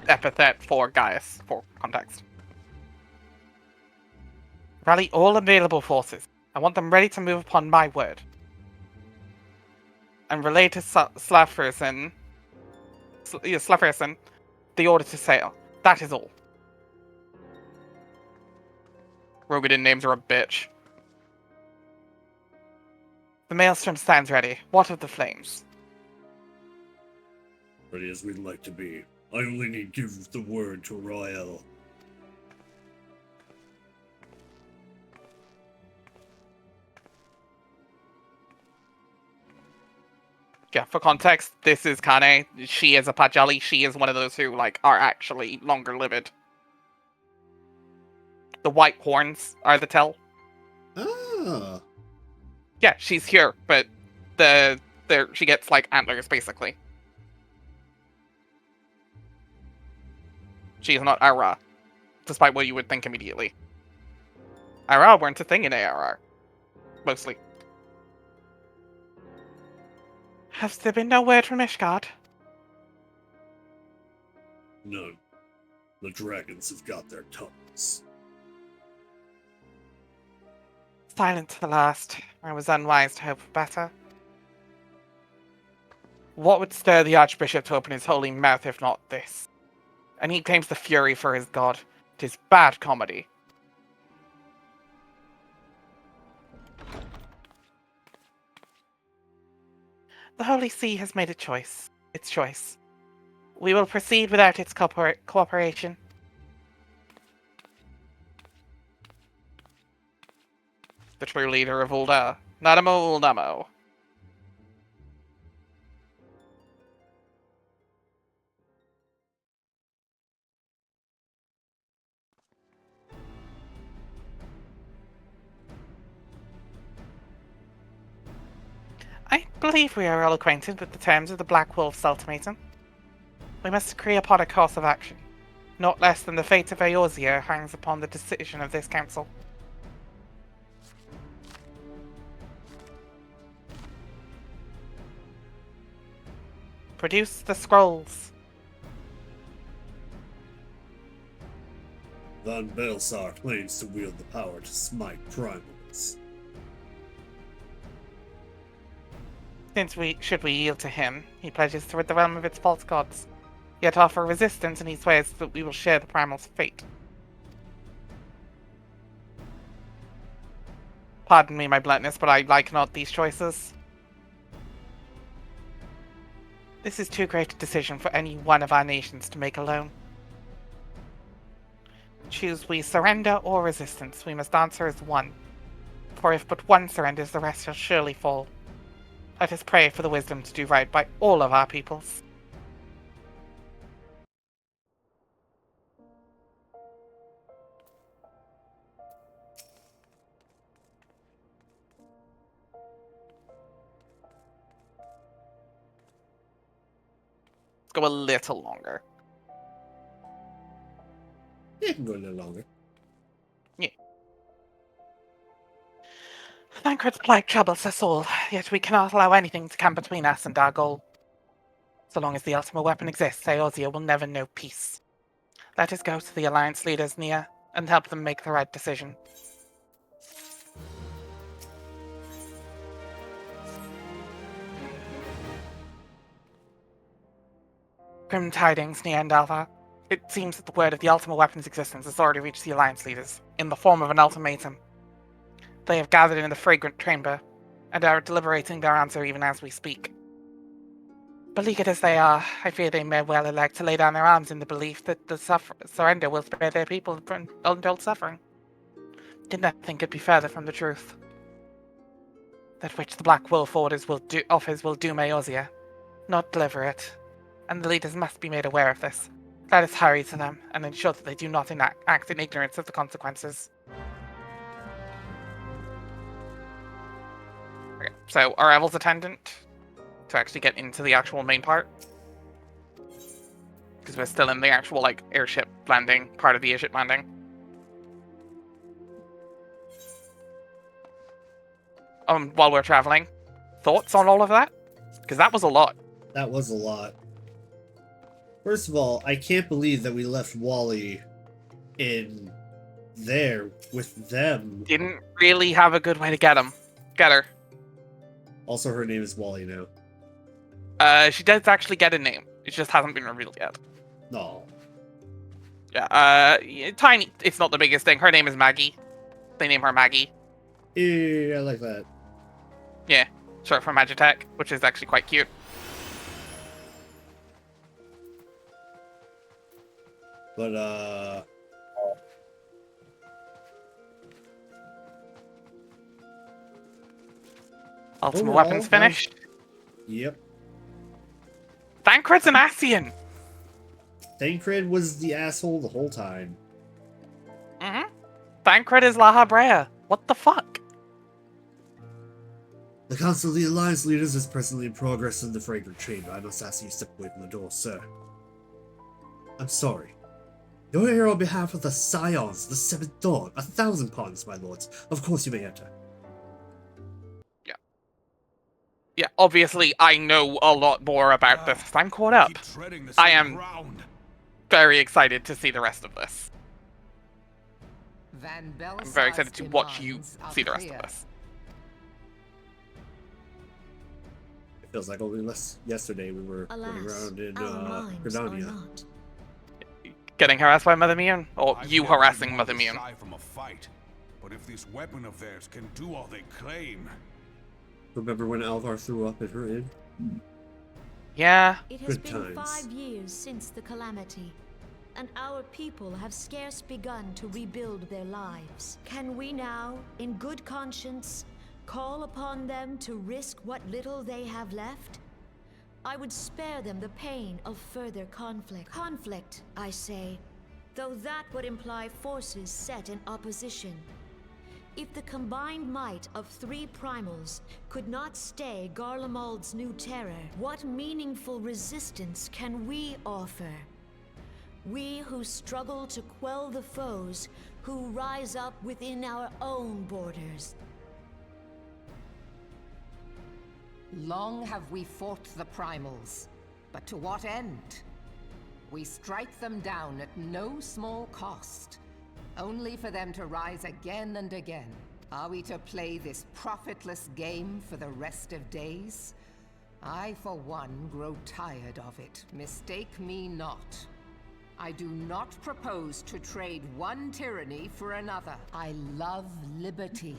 epithet for Gaius, for context. Rally all available forces. I want them ready to move upon my word. And relay to Slafferson the order to sail. That is all. Rogadin names are a bitch. The Maelstrom stands ready. What of the flames? Ready as we'd like to be. I only need give the word to Rael. Yeah, for context, this is Kane. She is a Pajali. She is one of those who, like, are actually longer lived. The white horns are the tell. Ah. Yeah, she's here, but she gets, like, antlers, basically. She is not Ara, despite what you would think immediately. Ara weren't a thing in ARR. Mostly. Has there been no word from Ishgard? None. The dragons have got their tongues. Silent to the last. I was unwise to hope for better. What would stir the Archbishop to open his holy mouth if not this? And he claims the fury for his god. 'Tis bad comedy. The Holy See has made its choice. We will proceed without its cooperation. The true leader of Ul'dah. Nadamo Ul'Namo. I believe we are all acquainted with the terms of the Black Wolf's ultimatum. We must agree upon a course of action. Not less than the fate of Eorzea hangs upon the decision of this council. Produce the scrolls. Van Belsar claims to wield the power to smite primals. Should we yield to him, he pledges to rid the realm of its false gods. Yet offer resistance, and he swears that we will share the primal's fate. Pardon me my bluntness, but I like not these choices. This is too great a decision for any one of our nations to make alone. Choose we surrender or resistance, we must answer as one. For if but one surrenders, the rest shall surely fall. Let us pray for the wisdom to do right by all of our peoples. Let's go a little longer. It can go a little longer. Yeah. Thancred's plague troubles us all. yet we cannot allow anything to come between us and our goal. So long as the ultimate weapon exists, Eorzea will never know peace. Let us go to the Alliance leaders, Nia, and help them make the right decision. Grim tidings, Nia and Alva. It seems that the word of the ultimate weapon's existence has already reached the Alliance leaders, in the form of an ultimatum. They have gathered in the fragrant chamber, and are deliberating their answer even as we speak. Beleaguered as they are, I fear they may well elect to lay down their arms in the belief that the surrender will spare their people from untold suffering. Did not think it be further from the truth. That which the Black Wolf offers will doom Eorzea, not deliver it, and the leaders must be made aware of this. Let us hurry to them, and ensure that they do not act in ignorance of the consequences. Okay, so our Evil's attendant, to actually get into the actual main part, because we're still in the actual, like, airship landing, part of the airship landing. While we're traveling, thoughts on all of that? Because that was a lot. That was a lot. First of all, I can't believe that we left Wally in there with them. Didn't really have a good way to get her. Also, her name is Wally now. She does actually get a name. It just hasn't been revealed yet. No. Yeah, tiny. It's not the biggest thing. Her name is Maggie. They name her Maggie. Yeah, I like that. Yeah, short for Magitech, which is actually quite cute. But, Ultimate overall, weapons finished. Yep. Thancred's an Asian! Thancred was the asshole the whole time. Mm-hmm. Thancred is La Habrea. What the fuck? The Council of the Alliance Leaders is presently in progress in the Fragrant Chamber. I must ask you to step away from the door, sir. I'm sorry. You're here on behalf of the Scions, the Seventh Dawn. 1,000 pardons, my lords. Of course you may enter. Yeah, obviously I know a lot more about this. I'm caught up. I am very excited to see the rest of this. I'm very excited to watch you see the rest of this. It feels like only yesterday we were running around in Gridania. Getting harassed by Mother Mian? Or you harassing Mother Mian? From a fight, but if this weapon of theirs can do all they claim... Remember when Alvar threw up at her inn? Yeah. It has Good been times. 5 years since the calamity, and our people have scarce begun to rebuild their lives. Can we now, in good conscience, call upon them to risk what little they have left? I would spare them the pain of further conflict. Conflict, I say, though that would imply forces set in opposition. If the combined might of 3 primals could not stay Garlemald's new terror, what meaningful resistance can we offer? We who struggle to quell the foes who rise up within our own borders. Long have we fought the primals, but to what end? We strike them down at no small cost, only for them to rise again and again. Are we to play this profitless game for the rest of days? I, for one, grow tired of it. Mistake me not. I do not propose to trade one tyranny for another. I love liberty.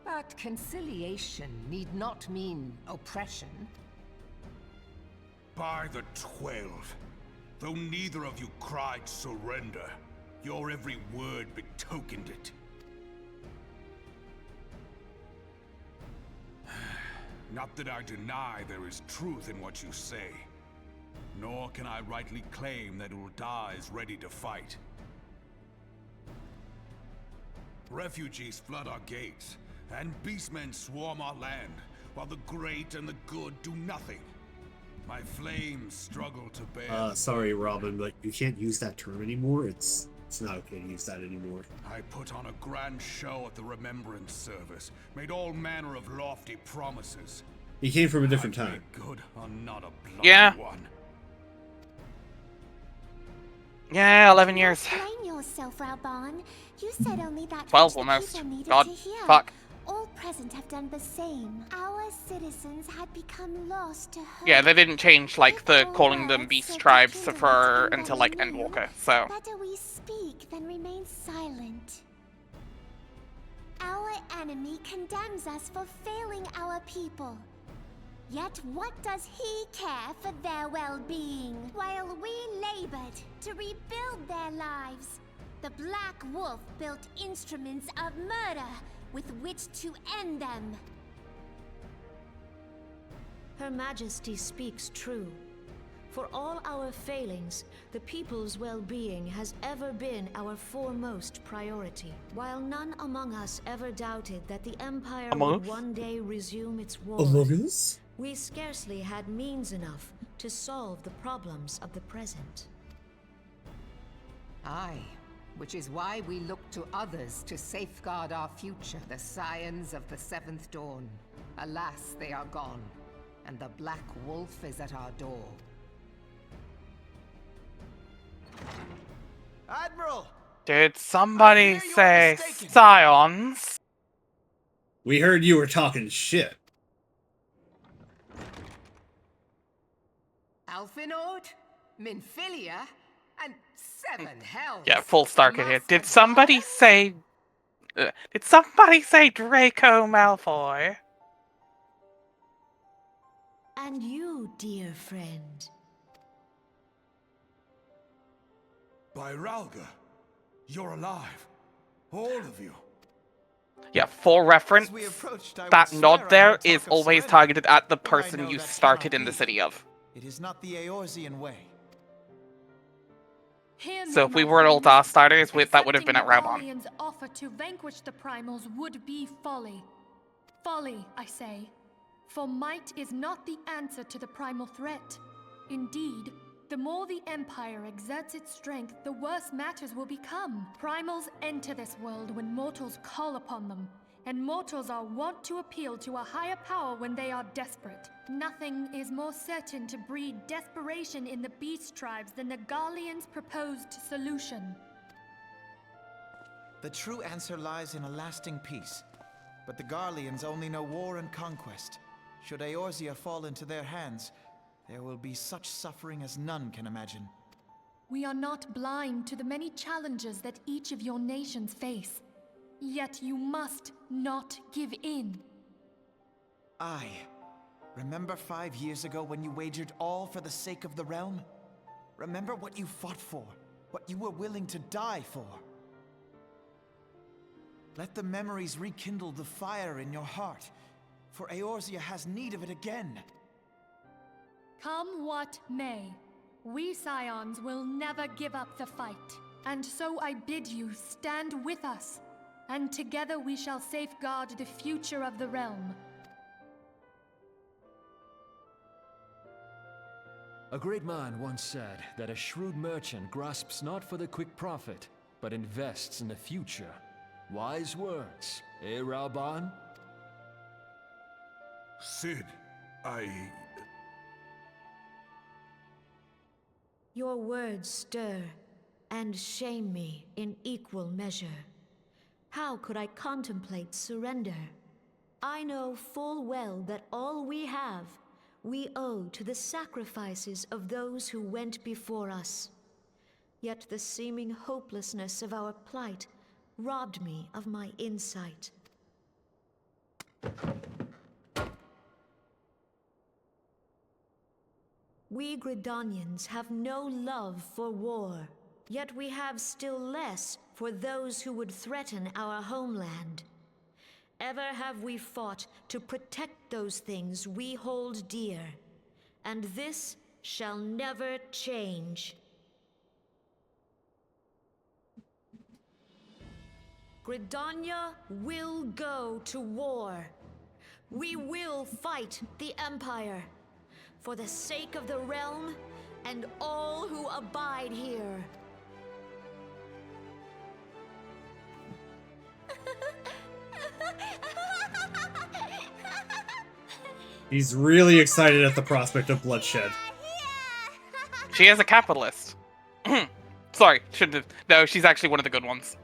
But conciliation need not mean oppression. By the 12, though neither of you cried surrender, your every word betokened it. Not that I deny there is truth in what you say, nor can I rightly claim that Ul'dah is ready to fight. Refugees flood our gates, and beastmen swarm our land, while the great and the good do nothing. My flames struggle to bear... Sorry, Robin, but you can't use that term anymore. It's It's not okay to use that anymore. I put on a grand show at the Remembrance Service, made all manner of lofty promises. He came from a different I'd time. be good or not a bloody Yeah. one. Yeah, 11 years. Blame yourself, Rauban. You said only that 12 which the almost. people needed God, to hear. fuck. All present have done the same. Our citizens had become lost to hope. Yeah, they didn't change, like, the calling them words beast said to tribes kindle for what's until, like, already new, Endwalker, so. Better we speak than remain silent. Our enemy condemns us for failing our people. Yet what does he care for their well-being? While we labored to rebuild their lives, the Black Wolf built instruments of murder with which to end them. Her Majesty speaks true. For all our failings, the people's well-being has ever been our foremost priority. While none among us ever doubted that the Empire would one day resume its war, we scarcely had means enough to solve the problems of the present. Aye, which is why we look to others to safeguard our future. The Scions of the Seventh Dawn. Alas, they are gone, and the Black Wolf is at our door. Admiral! Did somebody say Scions? We heard you were talking shit. Alphinaud, Minfilia, and Seven Hells. Yeah, full Starkid here. Did somebody say... did somebody say Draco Malfoy? And you, dear friend. By Ralga, you're alive. All of you. Yeah, for reference, that nod there is always targeted at the person you started in the city of. It is not the Eorzean way. So if we were all DOS starters, that would have been at Raubon. Galleon's offer to vanquish the Primals would be folly. Folly, I say. For might is not the answer to the primal threat. Indeed, the more the Empire exerts its strength, the worse matters will become. Primals enter this world when mortals call upon them, and mortals are wont to appeal to a higher power when they are desperate. Nothing is more certain to breed desperation in the beast tribes than the Galleon's proposed solution. The true answer lies in a lasting peace. But the Garleans only know war and conquest. Should Eorzea fall into their hands, there will be such suffering as none can imagine. We are not blind to the many challenges that each of your nations face. Yet you must not give in. Aye. Remember 5 years ago when you wagered all for the sake of the realm? Remember what you fought for, what you were willing to die for. Let the memories rekindle the fire in your heart, for Eorzea has need of it again. Come what may, we Scions will never give up the fight. And so I bid you stand with us, and together we shall safeguard the future of the realm. A great man once said that a shrewd merchant grasps not for the quick profit, but invests in the future. Wise words, eh, Rauban? Sid, Your words stir and shame me in equal measure. How could I contemplate surrender? I know full well that all we have, we owe to the sacrifices of those who went before us. Yet the seeming hopelessness of our plight robbed me of my insight. We Gridanians have no love for war, yet we have still less for those who would threaten our homeland. Ever have we fought to protect those things we hold dear, and this shall never change. Gridania will go to war. We will fight the Empire, for the sake of the realm and all who abide here. He's really excited at the prospect of bloodshed. She is a capitalist. Sorry, shouldn't have. No, she's actually one of the good ones.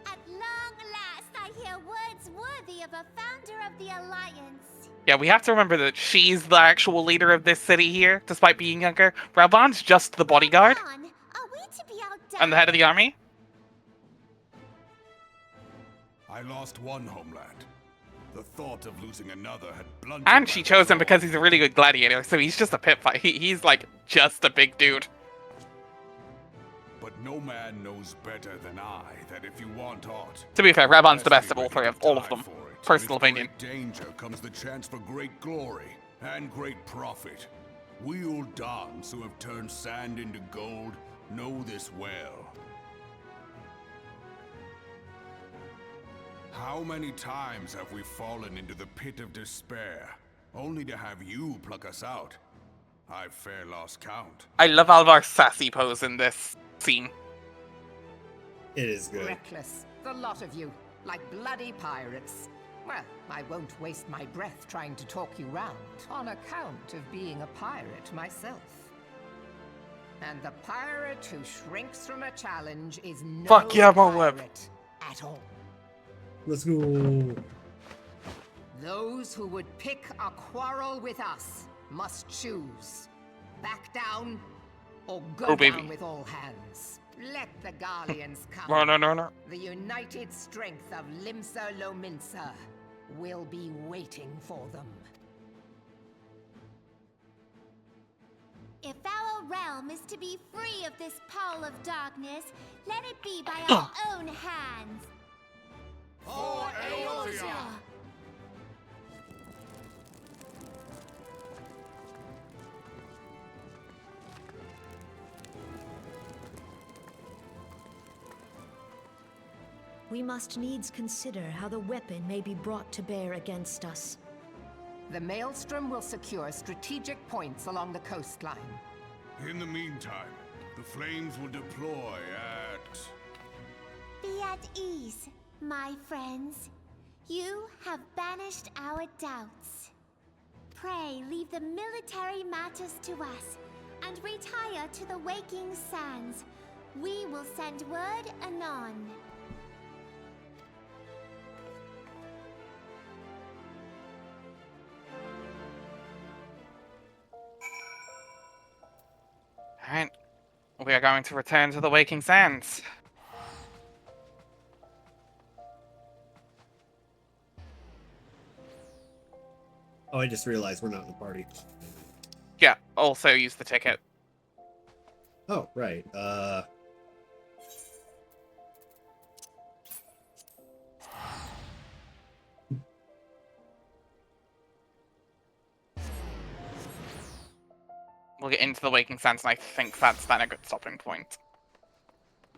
At long last, I hear words worthy of a founder of the Alliance. Yeah, we have to remember that she's the actual leader of this city here, despite being younger. Ravan's just the bodyguard. Are we to be outdone? And the head of the army. I lost one homeland. The thought of losing another had blunted And my she chose him resolve. because he's a really good gladiator, so he's just a pit fight. He's like just a big dude. But no man knows better than I that if you want aught, To be fair, Ravan's the best best of be all three ready of to all of die them. for it. Personal With opinion. great danger comes the chance for great glory and great profit. We Uldans who have turned sand into gold know this well. How many times have we fallen into the pit of despair, only to have you pluck us out? I've fair lost count. I love Alvar's sassy pose in this scene. It is good. Reckless, the lot of you, like bloody pirates. Well, I won't waste my breath trying to talk you round, on account of being a pirate myself. And the pirate who shrinks from a challenge is no Fuck yeah, Moab. pirate at all. Let's go. Those who would pick a quarrel with us must choose. Back down, or go down with all hands. Let the Garleans come. No. The united strength of Limsa Lominsa will be waiting for them. If our realm is to be free of this pall of darkness, let it be by our own hands. For Eorzea! We must needs consider how the weapon may be brought to bear against us. The Maelstrom will secure strategic points along the coastline. In the meantime, the flames will deploy at... Be at ease, my friends. You have banished our doubts. Pray leave the military matters to us, and retire to the waking sands. We will send word anon. Alright. We are going to return to the Waking Sands. Oh, I just realized we're not in the party. Yeah, also use the ticket. Oh, right. We'll get into the Waking Sands, and I think that's then a good stopping point.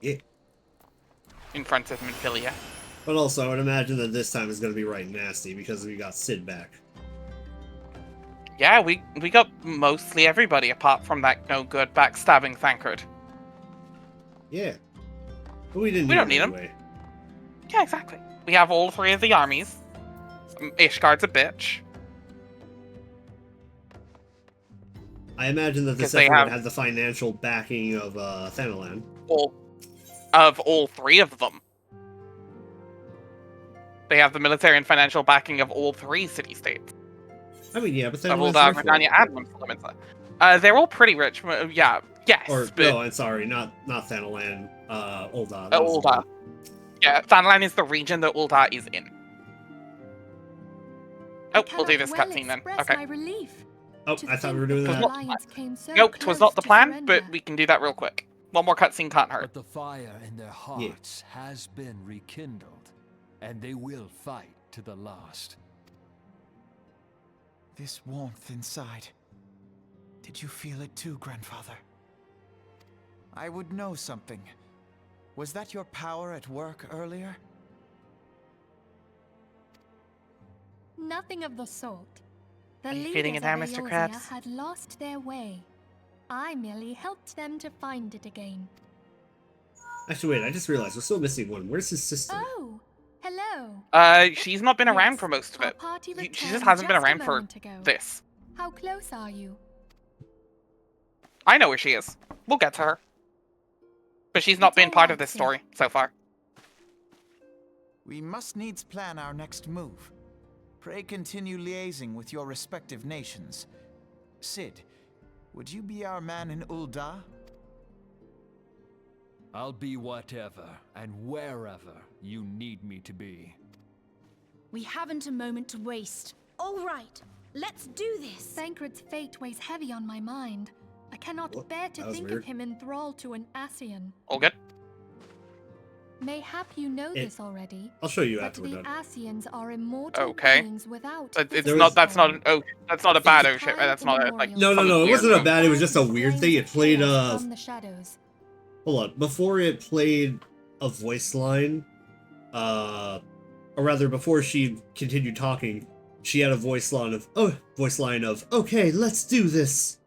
Yeah. In front of Minfilia. But also, I would imagine that this time is going to be right nasty because we got Sid back. Yeah, we got mostly everybody apart from that no good backstabbing Thancred. Yeah. But we didn't We don't need him him. anyway. Yeah, exactly. We have all three of the armies. Ishgard's a bitch. I imagine that this Because they effort would have- have the financial backing of Thanalan. All three of them. They have the military and financial backing of all three city-states. I mean, yeah, but Of Thanalan's Ul'dah, rich. Redania, and Limsa. They're all pretty rich. Yeah, yes. Or, but no, I'm sorry, not Thanalan, Ul'dah. Ul'dah. Yeah, Thanalan is the region that Ul'dah is in. Oh, we'll do this cutscene then. Okay. My relief. Oh, I thought we were doing The that. Alliance came so Nope, it was not close the to plan, surrender. but we can do that real quick. One more cutscene can't hurt. But the fire in their hearts has been rekindled, and they will fight to the last. This warmth inside. Did you feel it too, Grandfather? I would know something. Was that your power at work earlier? Nothing of the sort. The Are you leaders feeling it of now, Mr. Eorzea Krabs? had lost their way. I merely helped them to find it again. Actually, wait, I just realized we're still missing one. Where's his sister? Oh, hello. She's not been around for most of Our it. party She just returned hasn't been just a around for moment ago. this. How close are you? I know where she is. We'll get to her. But she's not It's been all part right, of this Sid. story so far. We must needs plan our next move. Pray continue liaising with your respective nations. Sid, would you be our man in Ul'dah? I'll be whatever and wherever you need me to be. We haven't a moment to waste. All right, let's do this. Thancred's fate weighs heavy on my mind. I cannot What? bear to That was think weird. of him enthralled to an Ascian. All good? Mayhap you know this already. I'll show you but after we're the done. Ascians are immortal Okay. beings without It's physical not. That's not form. an oath. That's not a bad oath. That's not a, like. No, something it weird. wasn't a bad. It was just a The weird flames thing. of It played chaos from the shadows. Hold on. Before it played a voice line, or rather, before she continued talking, she had a voice line of "Okay, let's do this."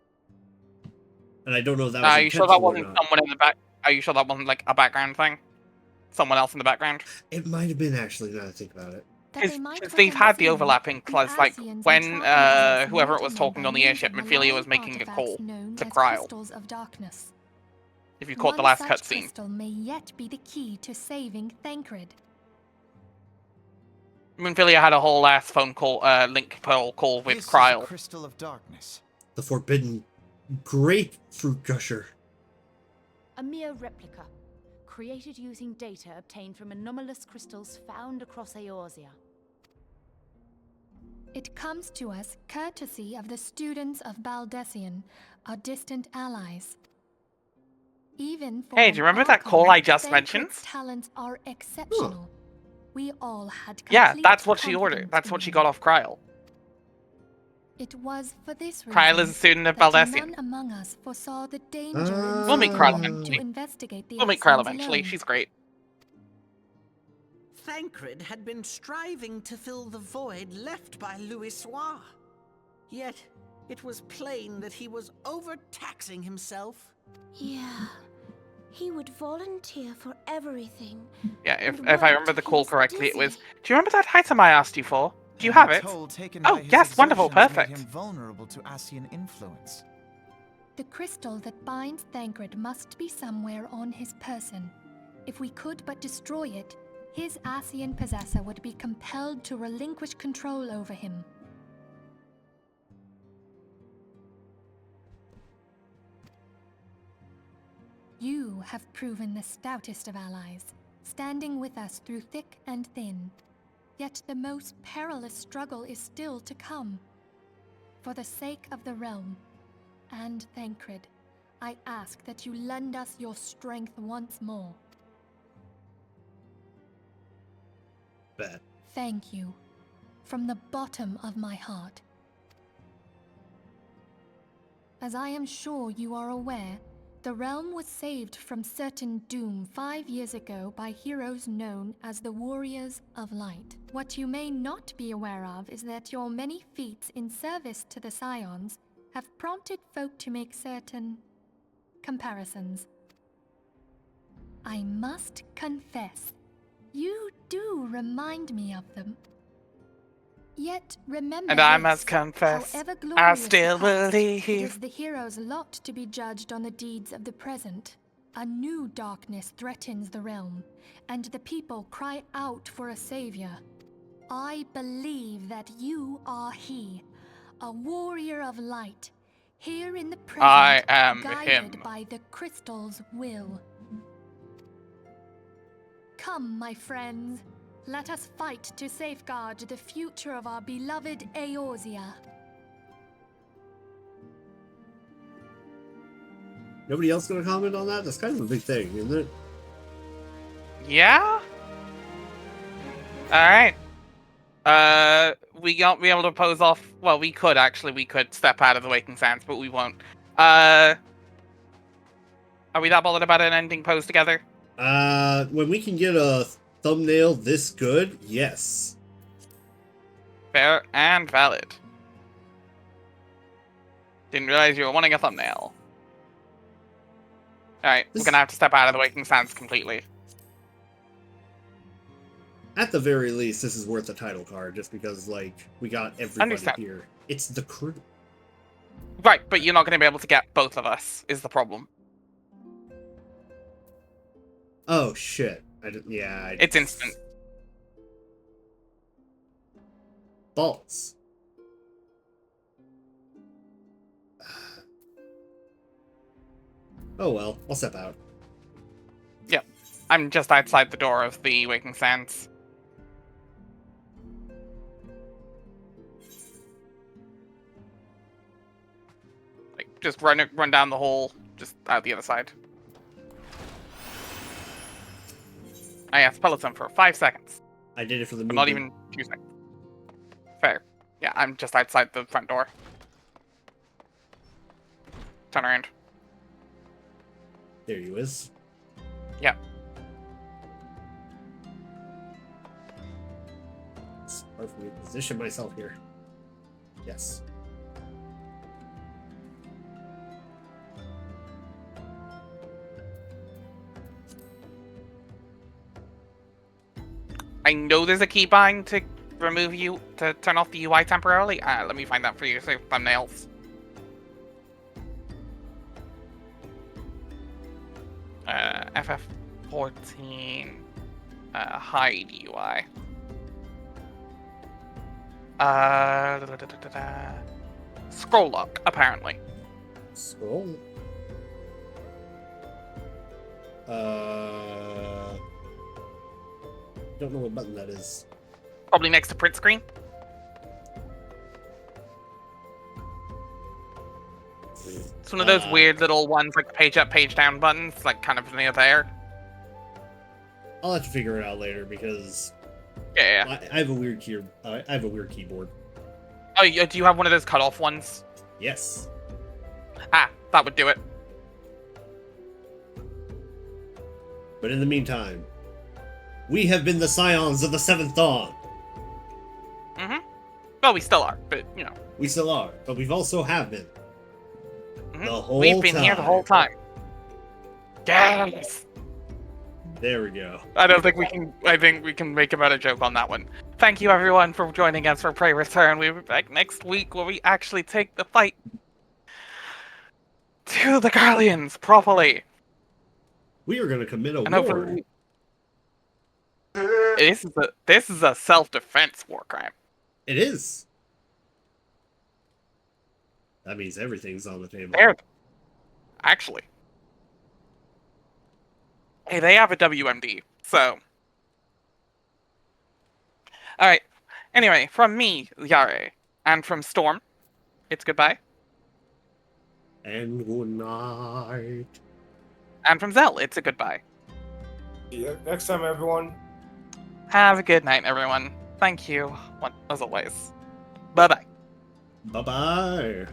And I don't know if that was Are you sure that intentional or wasn't not. someone in the back? Are you sure that wasn't like a background thing? Someone else in the background? It might have been actually. Now that I think about it. Because they've had the overlapping clause, like when whoever it was talking on the airship, Ophelia was making a call to Kryl. Crystals of darkness. If you caught the One last such cutscene. crystal may yet be the key to saving Thancred. Ophelia had a whole last phone call, link call with This is a Kryl. crystal of darkness. The forbidden grapefruit gusher. A mere replica, created using data obtained from anomalous crystals found across Eorzea. It comes to us courtesy of the students of Baldessian, our distant allies. Even for Hey, do you remember that call I just mentioned? Talents are exceptional. We all had Yeah, complete that's what she ordered. confidence That's in what she him. got off Kryl. It was for this reason Kryl is a student of that Baldessian. none among us foresaw the danger in We'll meet Kryl sending him eventually. to investigate the We'll meet Kryl Ascians eventually. alone. She's great. Thancred had been striving to fill the void left by Louisoix. Yet, it was plain that he was overtaxing himself. Yeah. He would volunteer for everything. Yeah, if And I worked remember the till he call was correctly, it was. dizzy. Do you remember that item I asked you for? Do you have it? Oh, yes, wonderful, perfect. Made him vulnerable to Ascian influence. The crystal that binds Thancred must be somewhere on his person. If we could but destroy it, his Ascian possessor would be compelled to relinquish control over him. You have proven the stoutest of allies, standing with us through thick and thin. Yet the most perilous struggle is still to come. For the sake of the realm, and Thancred, I ask that you lend us your strength once more. Bet. Thank you, from the bottom of my heart. As I am sure you are aware, the realm was saved from certain doom 5 years ago by heroes known as the Warriors of Light. What you may not be aware of is that your many feats in service to the Scions have prompted folk to make certain comparisons. I must confess, you do remind me of them. Yet remember And I this, must confess, however I glorious the still past, believe. it is the hero's lot to be judged on the deeds of the present. A new darkness threatens the realm, and the people cry out for a savior. I believe that you are he, a warrior of light, here in the present, I am guided him. by the crystal's will. Come, my friends. Let us fight to safeguard the future of our beloved Eorzea. Nobody else gonna comment on that? That's kind of a big thing, isn't it? Yeah? Alright. We won't be able to pose off. Well, we could actually. We could step out of the Waking Sands, but we won't. Are we that bothered about an ending pose together? When we can get a thumbnail this good, yes. Fair and valid. Didn't realize you were wanting a thumbnail. Alright, we're gonna have to step out of the Waking Sands completely. At the very least, this is worth a title card, just because, like, we got everybody here. It's the crew. Right, but you're not gonna be able to get both of us, is the problem. Oh, shit. It's instant. Balls. Oh well, I'll step out. Yep. I'm just outside the door of the Waking Sands. Like, just run down the hole, just out the other side. I have Peloton for 5 seconds. I did it for the movie. Not even 2 seconds. Fair. Yeah, I'm just outside the front door. Turn around. There you is. Yep. It's hard for me to position myself here. Yes. I know there's a keybind to remove you, to turn off the UI temporarily. Let me find that for you, so thumbnails. FF14, hide UI. Scroll lock, apparently. Scroll? Don't know what button that is. Probably next to print screen. It's one of those weird little ones, like page up, page down buttons, like kind of near there. I'll have to figure it out later because Yeah. I have a weird keyboard. Oh, do you have one of those cut-off ones? Yes. That would do it. But in the meantime, we have been the Scions of the Seventh Dawn. Mm-hmm. Well, we still are, but, you know. We still are, but we've also have been. Mm-hmm. The whole We've been here the whole time. Yes! There we go. I think we can make a better joke on that one. Thank you everyone for joining us for Prey Return. We'll be back next week where we actually take the fight to the Guardians properly. We are going to commit a war. This is a self-defense war crime. It is. That means everything's on the table. Actually. Hey, they have a WMD, so. Alright. Anyway, from me, Yare, and from Storm, it's goodbye. And good night. And from Zell, it's a goodbye. Yeah, next time, everyone. Have a good night, everyone. Thank you, as always. Bye-bye. Bye-bye.